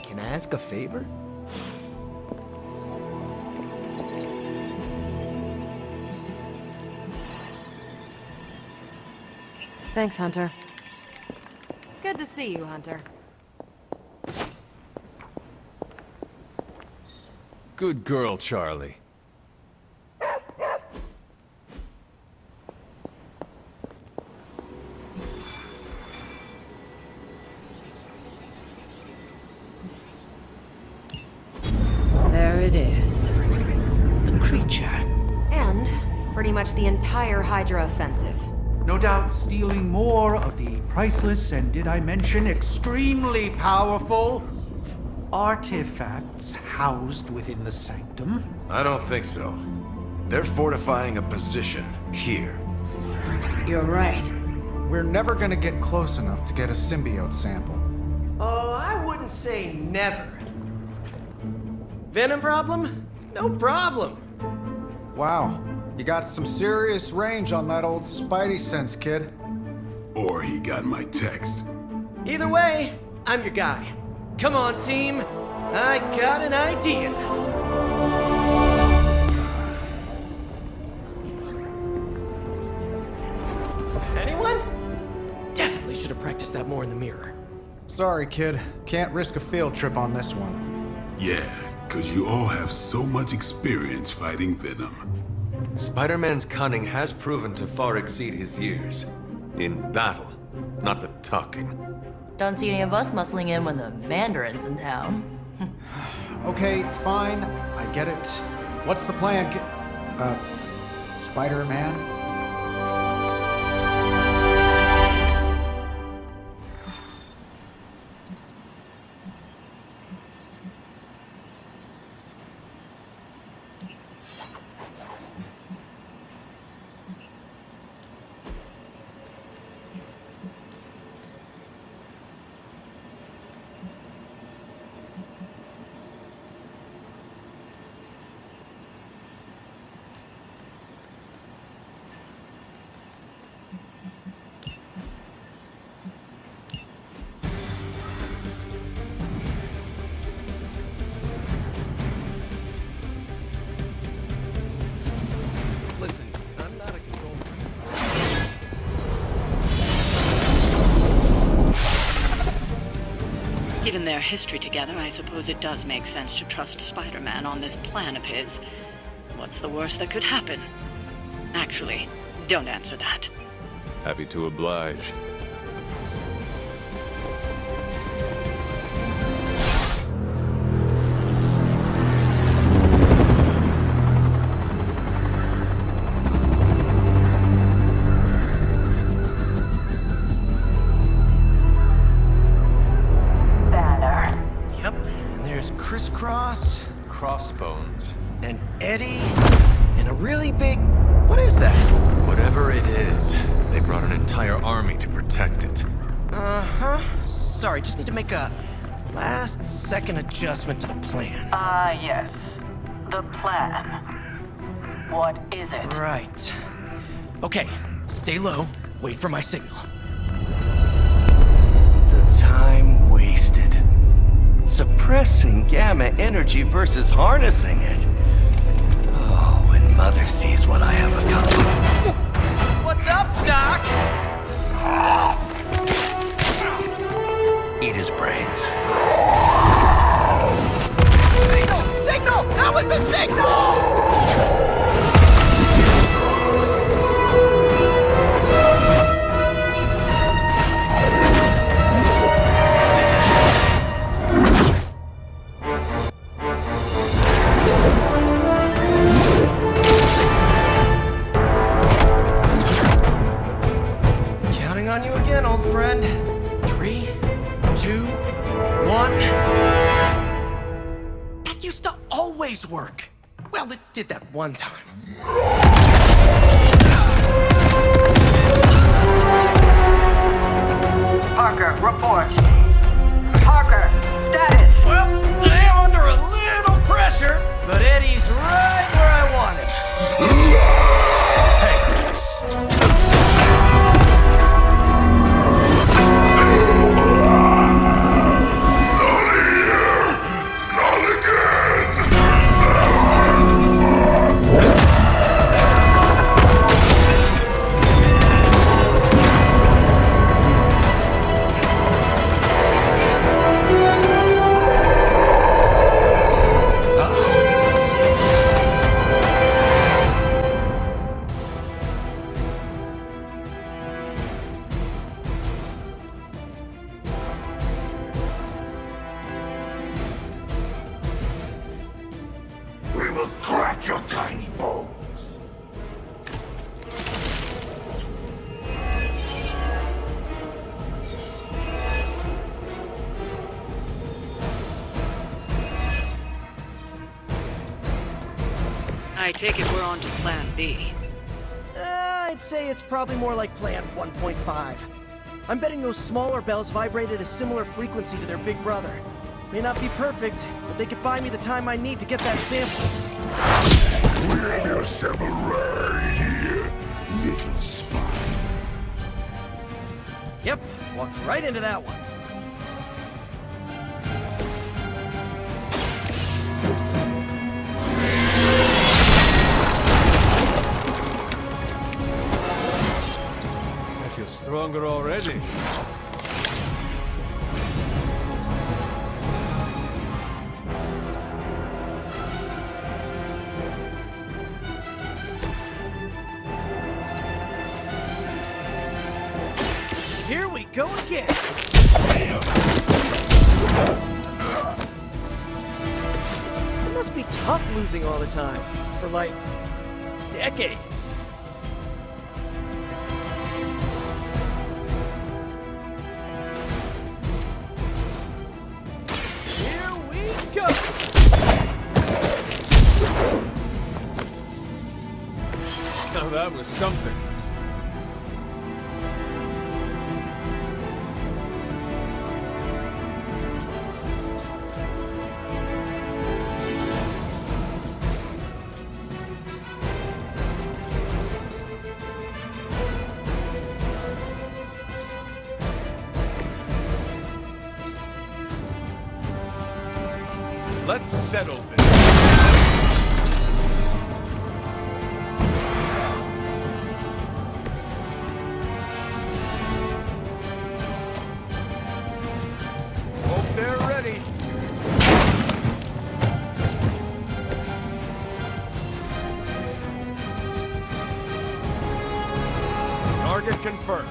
can I ask a favor? Thanks, Hunter. Good to see you, Hunter. Good girl, Charlie. There it is. The creature. And pretty much the entire Hydra offensive. No doubt stealing more of the priceless and, did I mention, extremely powerful artifacts housed within the sanctum? I don't think so. They're fortifying a position here. You're right. We're never gonna get close enough to get a symbiote sample. Oh, I wouldn't say never. Venom problem? No problem. Wow, you got some serious range on that old Spidey sense, kid. Or he got my text. Either way, I'm your guy. Come on, team. I got an idea. Anyone? Definitely should have practiced that more in the mirror. Sorry, kid. Can't risk a field trip on this one. Yeah, 'cause you all have so much experience fighting Venom. Spider-Man's cunning has proven to far exceed his years. In battle, not the talking. Don't see any of us muscling in when the Mandarin's in town. Okay, fine. I get it. What's the plan, Spider-Man? Listen, I'm not a control freak. Given their history together, I suppose it does make sense to trust Spider-Man on this plan of his. What's the worst that could happen? Actually, don't answer that. Happy to oblige. Yep, and there's Crisscross, Crossbones. and Eddie, and a really big... What is that? Whatever it is, they brought an entire army to protect it. Uh-huh. Sorry, just need to make a last-second adjustment to the plan. Yes. The plan. What is it? Right. Okay, stay low, wait for my signal. The time wasted. Suppressing gamma energy versus harnessing it. Oh, when Mother sees what I have accomplished. What's up, Doc? Eat his brains. Signal! Signal! That was a signal! Counting on you again, old friend. 3, 2, 1. That used to always work. Well, it did that one time. Parker, report. Parker, status. Well, I am under a little pressure, but Eddie's right where I want him. I take it we're on to Plan B. I'd say it's probably more like Plan 1.5. I'm betting those smaller bells vibrate at a similar frequency to their big brother. May not be perfect, but they could buy me the time I need to get that sample. We have your sample right here, little spy. Yep, walked right into that one. Bet you're stronger already. Here we go again. It must be tough losing all the time. For like, decades. Here we go! Now that was something. Let's settle this. Hope they're ready. Target confirmed.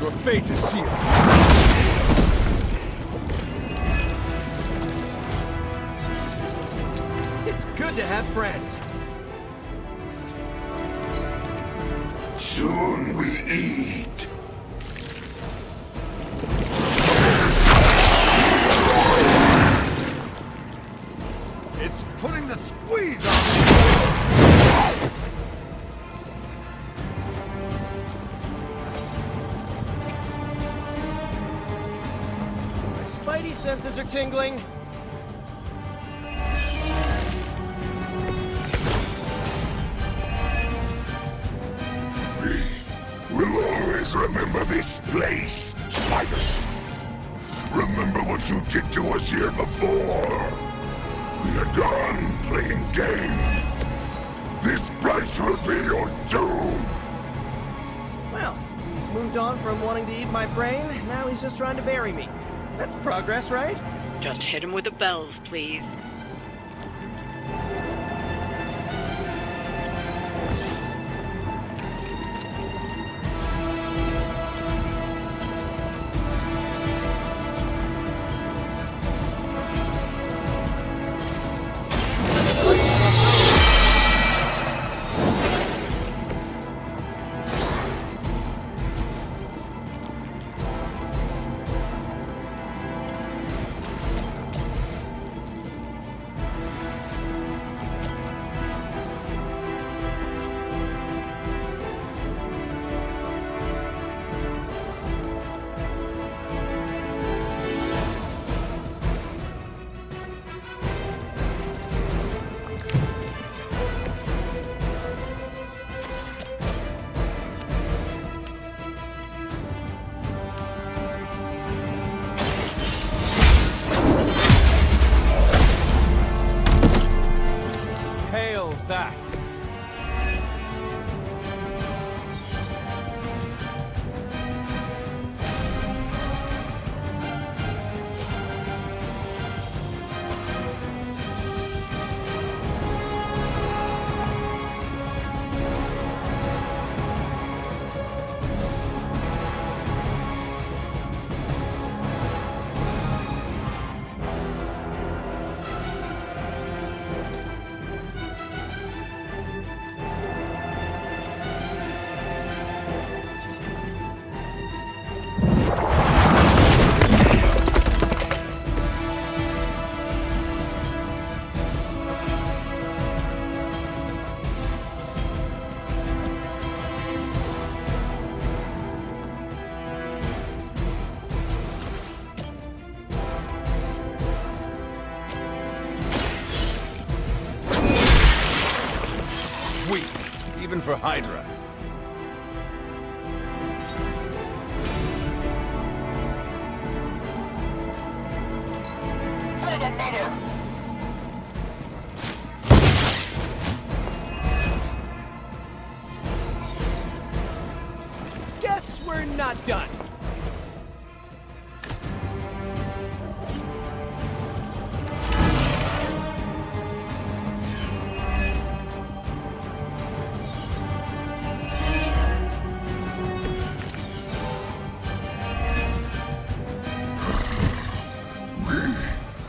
Your fate is sealed. It's good to have friends. Soon we eat. It's putting the squeeze on me. My spidey senses are tingling. We'll always remember this place, Spider. Remember what you did to us here before. We are done playing games. This place will be your doom. Well, he's moved on from wanting to eat my brain, now he's just trying to bury me. That's progress, right? Just hit him with the bells, please. for Hydra. Guess we're not done.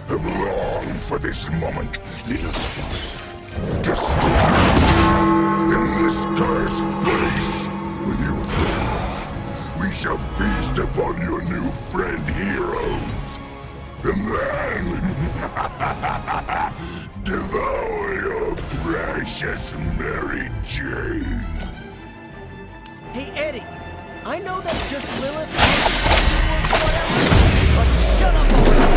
Have longed for this moment, little spider. To squash in this cursed place. When you are gone, we shall feast upon your new friend heroes. And then devour your precious Mary Jane. Hey, Eddie, I know that's just Lilith, but shut up already!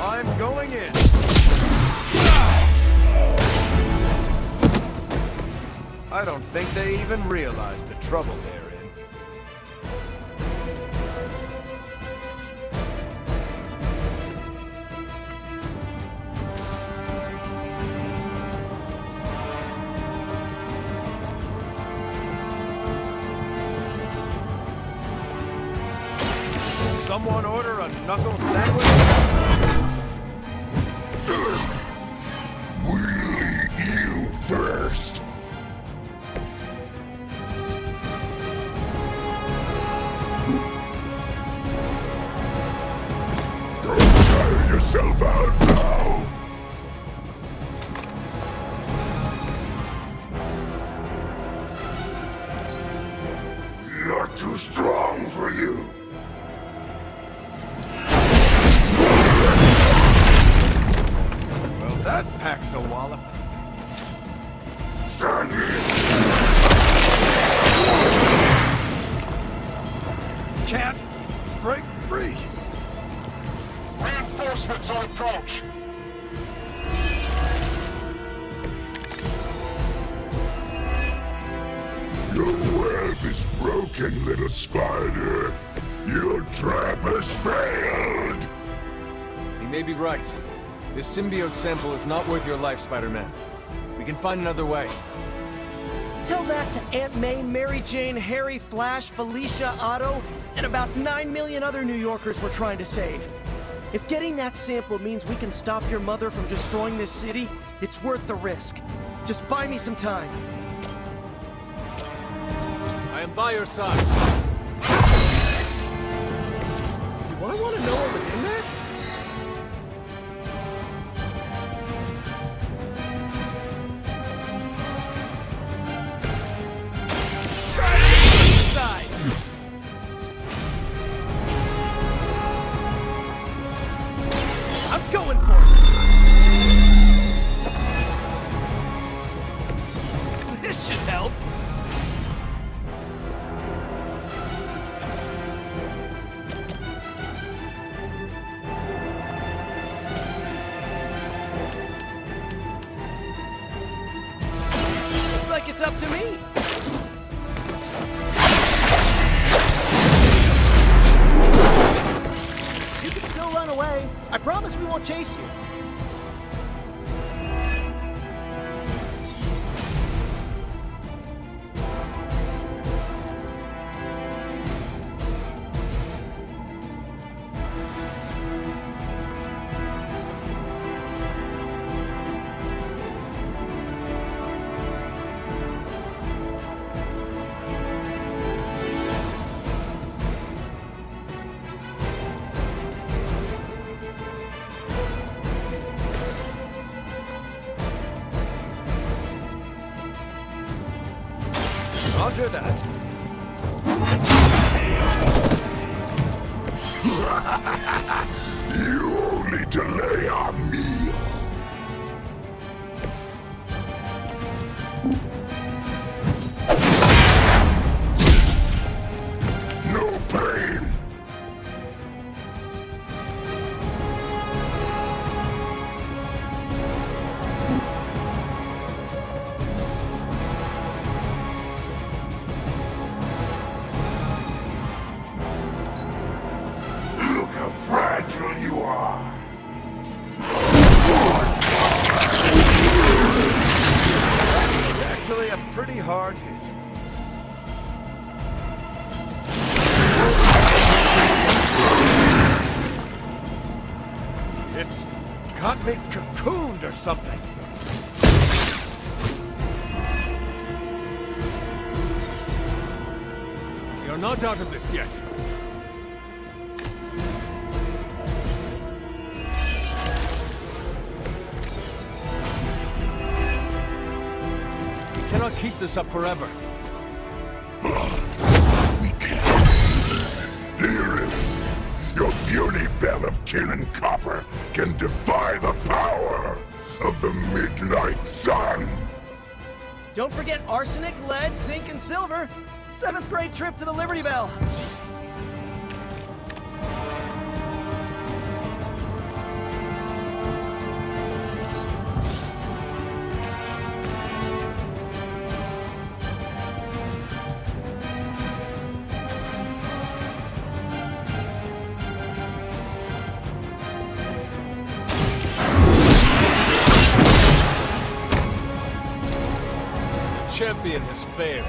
I'm going in. I don't think they even realize the trouble they're in. Someone order a knuckle sandwich? We'll eat you first. Don't tire yourself out now. You're too strong for you. Well, that packs a wallop. Stand here. Can't break free. Reinforcements on approach. Your web is broken, little spider. Your trap has failed. He may be right. This symbiote sample is not worth your life, Spider-Man. We can find another way. Tell that to Aunt May, Mary Jane, Harry, Flash, Felicia, Otto, and about 9 million other New Yorkers we're trying to save. If getting that sample means we can stop your mother from destroying this city, it's worth the risk. Just buy me some time. I am by your side. Do I want to know what was in there? I'm going for it! This should help! Looks like it's up to me! You can still run away. I promise we won't chase you. Roger that. You only delay our meal. No pain. Look how fragile you are. It's actually a pretty hard hit. It's got me cocooned or something. You're not out of this yet. We cannot keep this up forever. We can't. Do you really? Your puny bell of tin and copper can defy the power of the midnight sun. Don't forget arsenic, lead, zinc, and silver. 7th grade trip to the Liberty Bell. The champion has failed.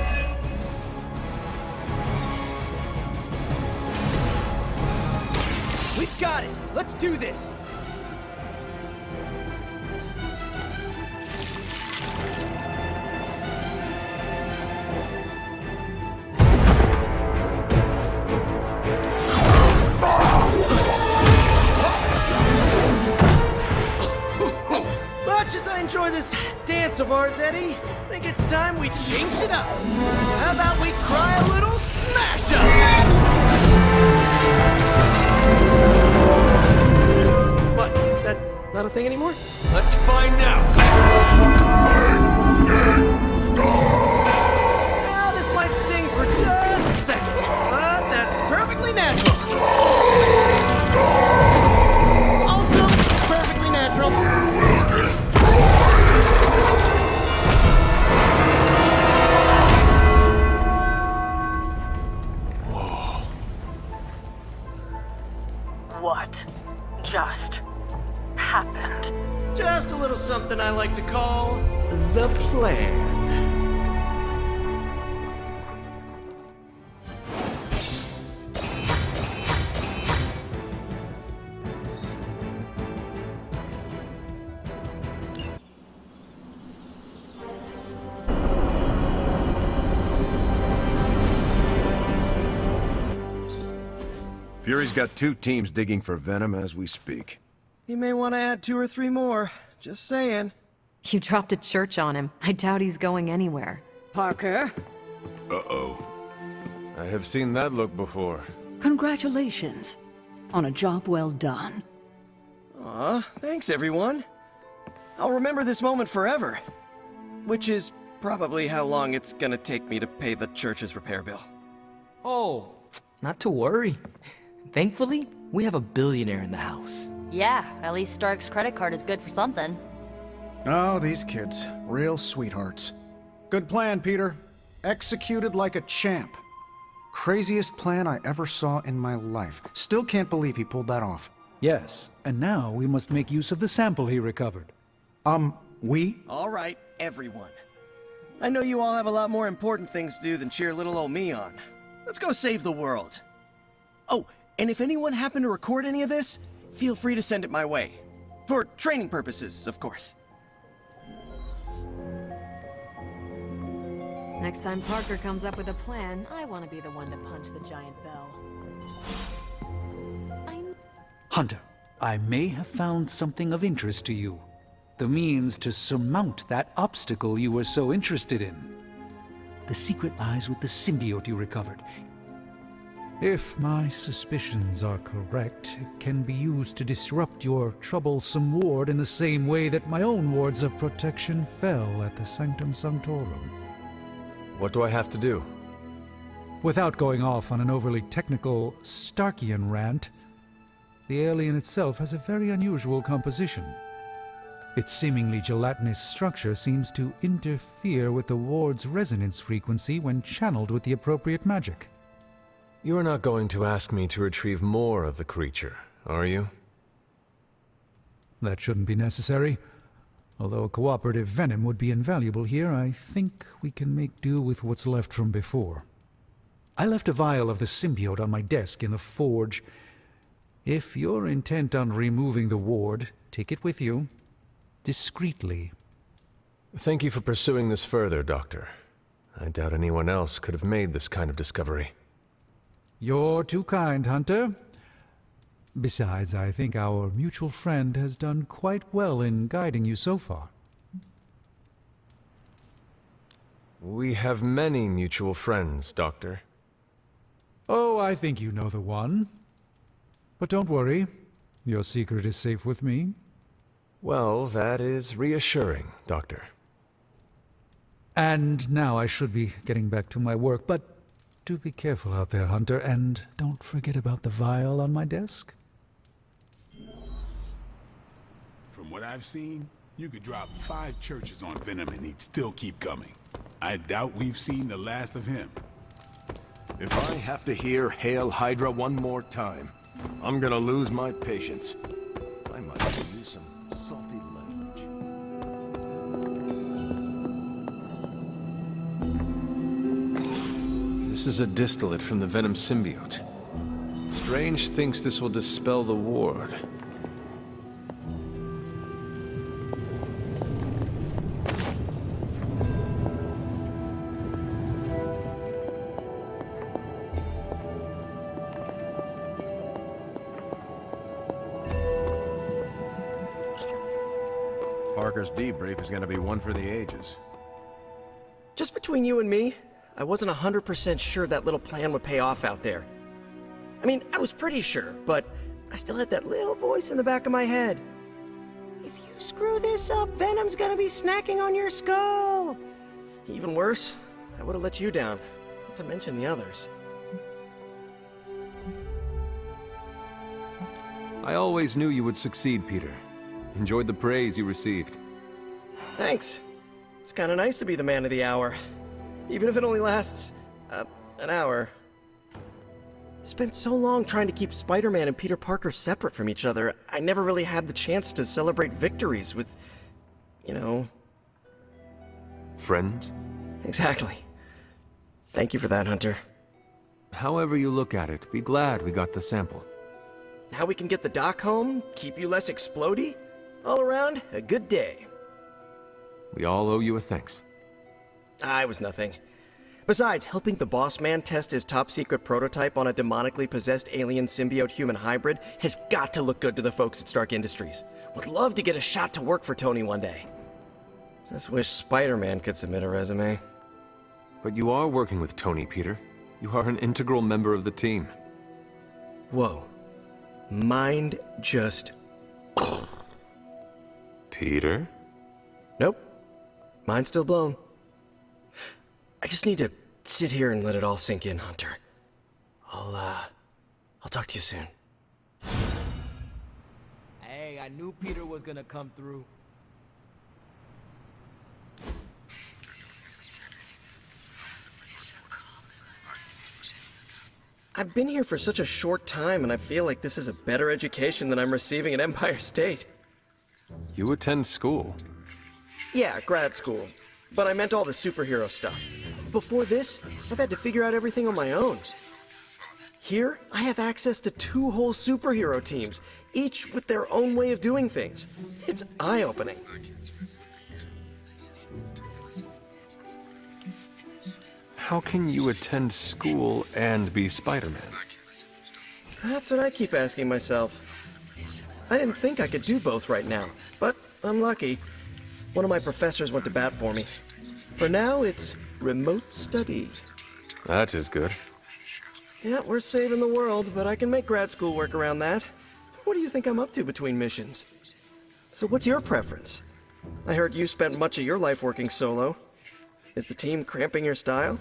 We've got it. Let's do this. Much as I enjoy this dance of ours, Eddie, I think it's time we changed it up. So how about we try a little smash up? What? That not a thing anymore? Let's find out. Well, this might sting for just a second, but that's perfectly natural. Also, perfectly natural. What just happened? Just a little something I like to call the plan. Fury's got 2 teams digging for Venom as we speak. He may want to add 2 or 3 more. Just saying. You dropped a church on him. I doubt he's going anywhere. Parker, Uh-oh. I have seen that look before. congratulations on a job well done. Aw, thanks everyone. I'll remember this moment forever. Which is probably how long it's gonna take me to pay the church's repair bill. Oh, not to worry. Thankfully, we have a billionaire in the house. Yeah, at least Stark's credit card is good for something. Oh, these kids. Real sweethearts. Good plan, Peter. Executed like a champ. Craziest plan I ever saw in my life. Still can't believe he pulled that off. Yes, and now we must make use of the sample he recovered. We? All right, everyone. I know you all have a lot more important things to do than cheer little old me on. Let's go save the world. Oh, and if anyone happened to record any of this, feel free to send it my way. For training purposes, of course. Next time Parker comes up with a plan, I want to be the one to punch the giant bell. Hunter, I may have found something of interest to you. The means to surmount that obstacle you were so interested in. the secret lies with the symbiote you recovered. If my suspicions are correct, it can be used to disrupt your troublesome ward in the same way that my own wards of protection fell at the Sanctum Sanctorum. What do I have to do? Without going off on an overly technical Starkian rant, the alien itself has a very unusual composition. Its seemingly gelatinous structure seems to interfere with the ward's resonance frequency when channeled with the appropriate magic. You're not going to ask me to retrieve more of the creature, are you? That shouldn't be necessary. Although a cooperative venom would be invaluable here, I think we can make do with what's left from before. I left a vial of the symbiote on my desk in the forge. If you're intent on removing the ward, take it with you. Discreetly. Thank you for pursuing this further, Doctor. I doubt anyone else could have made this kind of discovery. You're too kind, Hunter. Besides, I think our mutual friend has done quite well in guiding you so far. We have many mutual friends, Doctor. Oh, I think you know the one. But don't worry, your secret is safe with me. Well, that is reassuring, Doctor. And now I should be getting back to my work, but do be careful out there, Hunter, and don't forget about the vial on my desk. From what I've seen, you could drop 5 churches on Venom and he'd still keep coming. I doubt we've seen the last of him. If I have to hear Hail Hydra one more time, I'm gonna lose my patience. I might use some salty language. This is a distillate from the Venom symbiote. Strange thinks this will dispel the ward. Parker's debrief is gonna be one for the ages. Just between you and me, I wasn't 100% sure that little plan would pay off out there. I mean, I was pretty sure, but I still had that little voice in the back of my head. If you screw this up, Venom's gonna be snacking on your skull! Even worse, I would have let you down, not to mention the others. I always knew you would succeed, Peter. Enjoyed the praise you received. Thanks. It's kinda nice to be the man of the hour. Even if it only lasts, an hour. Spent so long trying to keep Spider-Man and Peter Parker separate from each other, I never really had the chance to celebrate victories with, you know... Friends? Exactly. Thank you for that, Hunter. However you look at it, be glad we got the sample. Now we can get the doc home, keep you less explodey. All around, a good day. We all owe you a thanks. I was nothing. Besides, helping the boss man test his top-secret prototype on a demonically possessed alien symbiote-human hybrid has got to look good to the folks at Stark Industries. Would love to get a shot to work for Tony one day. Just wish Spider-Man could submit a resume. But you are working with Tony, Peter. You are an integral member of the team. Whoa. Mind just... Peter? Nope. Mind's still blown. I just need to sit here and let it all sink in, Hunter. I'll talk to you soon. Hey, I knew Peter was gonna come through. I've been here for such a short time, and I feel like this is a better education than I'm receiving at Empire State. You attend school? Yeah, grad school. But I meant all the superhero stuff. Before this, I've had to figure out everything on my own. Here, I have access to 2 whole superhero teams, each with their own way of doing things. It's eye-opening. How can you attend school and be Spider-Man? That's what I keep asking myself. I didn't think I could do both right now, but I'm lucky. One of my professors went to bat for me. For now, it's remote study. That is good. Yeah, we're saving the world, but I can make grad school work around that. What do you think I'm up to between missions? So what's your preference? I heard you spent much of your life working solo. Is the team cramping your style?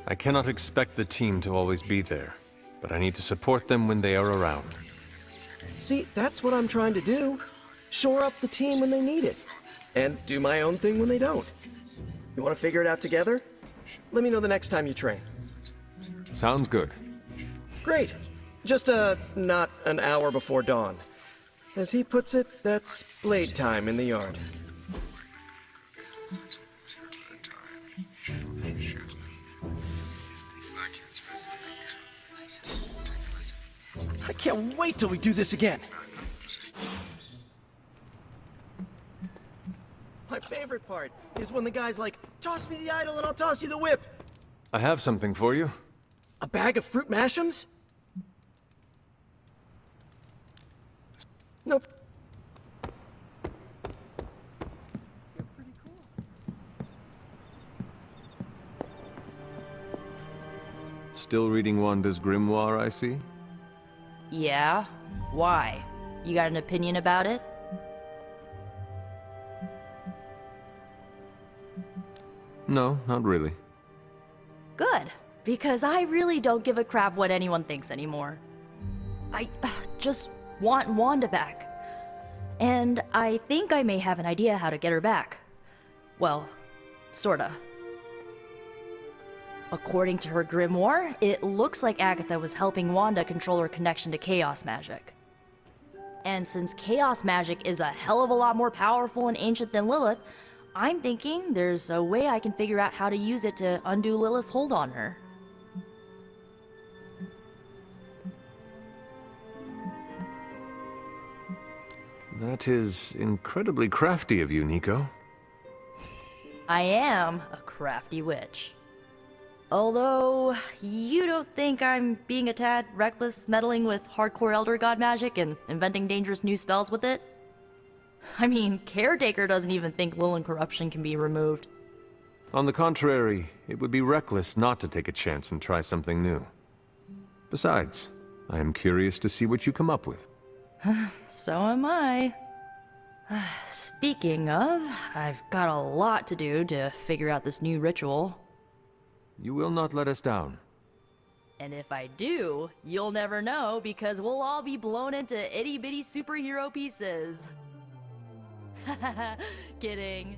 I cannot expect the team to always be there, but I need to support them when they are around. See, that's what I'm trying to do. Shore up the team when they need it, and do my own thing when they don't. You want to figure it out together? Let me know the next time you train. Sounds good. Great. Just, not an hour before dawn. As he puts it, that's blade time in the yard. I can't wait till we do this again! My favorite part is when the guy's like, toss me the idol and I'll toss you the whip! I have something for you. A bag of fruit mashems? Nope. Still reading Wanda's grimoire, I see? Yeah? Why? You got an opinion about it? No, not really. Good, because I really don't give a crap what anyone thinks anymore. I just want Wanda back. And I think I may have an idea how to get her back. Well, sorta. According to her grimoire, it looks like Agatha was helping Wanda control her connection to chaos magic. And since chaos magic is a hell of a lot more powerful and ancient than Lilith, I'm thinking there's a way I can figure out how to use it to undo Lilith's hold on her. That is incredibly crafty of you, Nico. I am a crafty witch. Although, you don't think I'm being a tad reckless, meddling with hardcore Elder God magic and inventing dangerous new spells with it? I mean, Caretaker doesn't even think Lilith corruption can be removed. On the contrary, it would be reckless not to take a chance and try something new. Besides, I am curious to see what you come up with. So am I. Speaking of, I've got a lot to do to figure out this new ritual. You will not let us down. And if I do, you'll never know because we'll all be blown into itty-bitty superhero pieces. Kidding.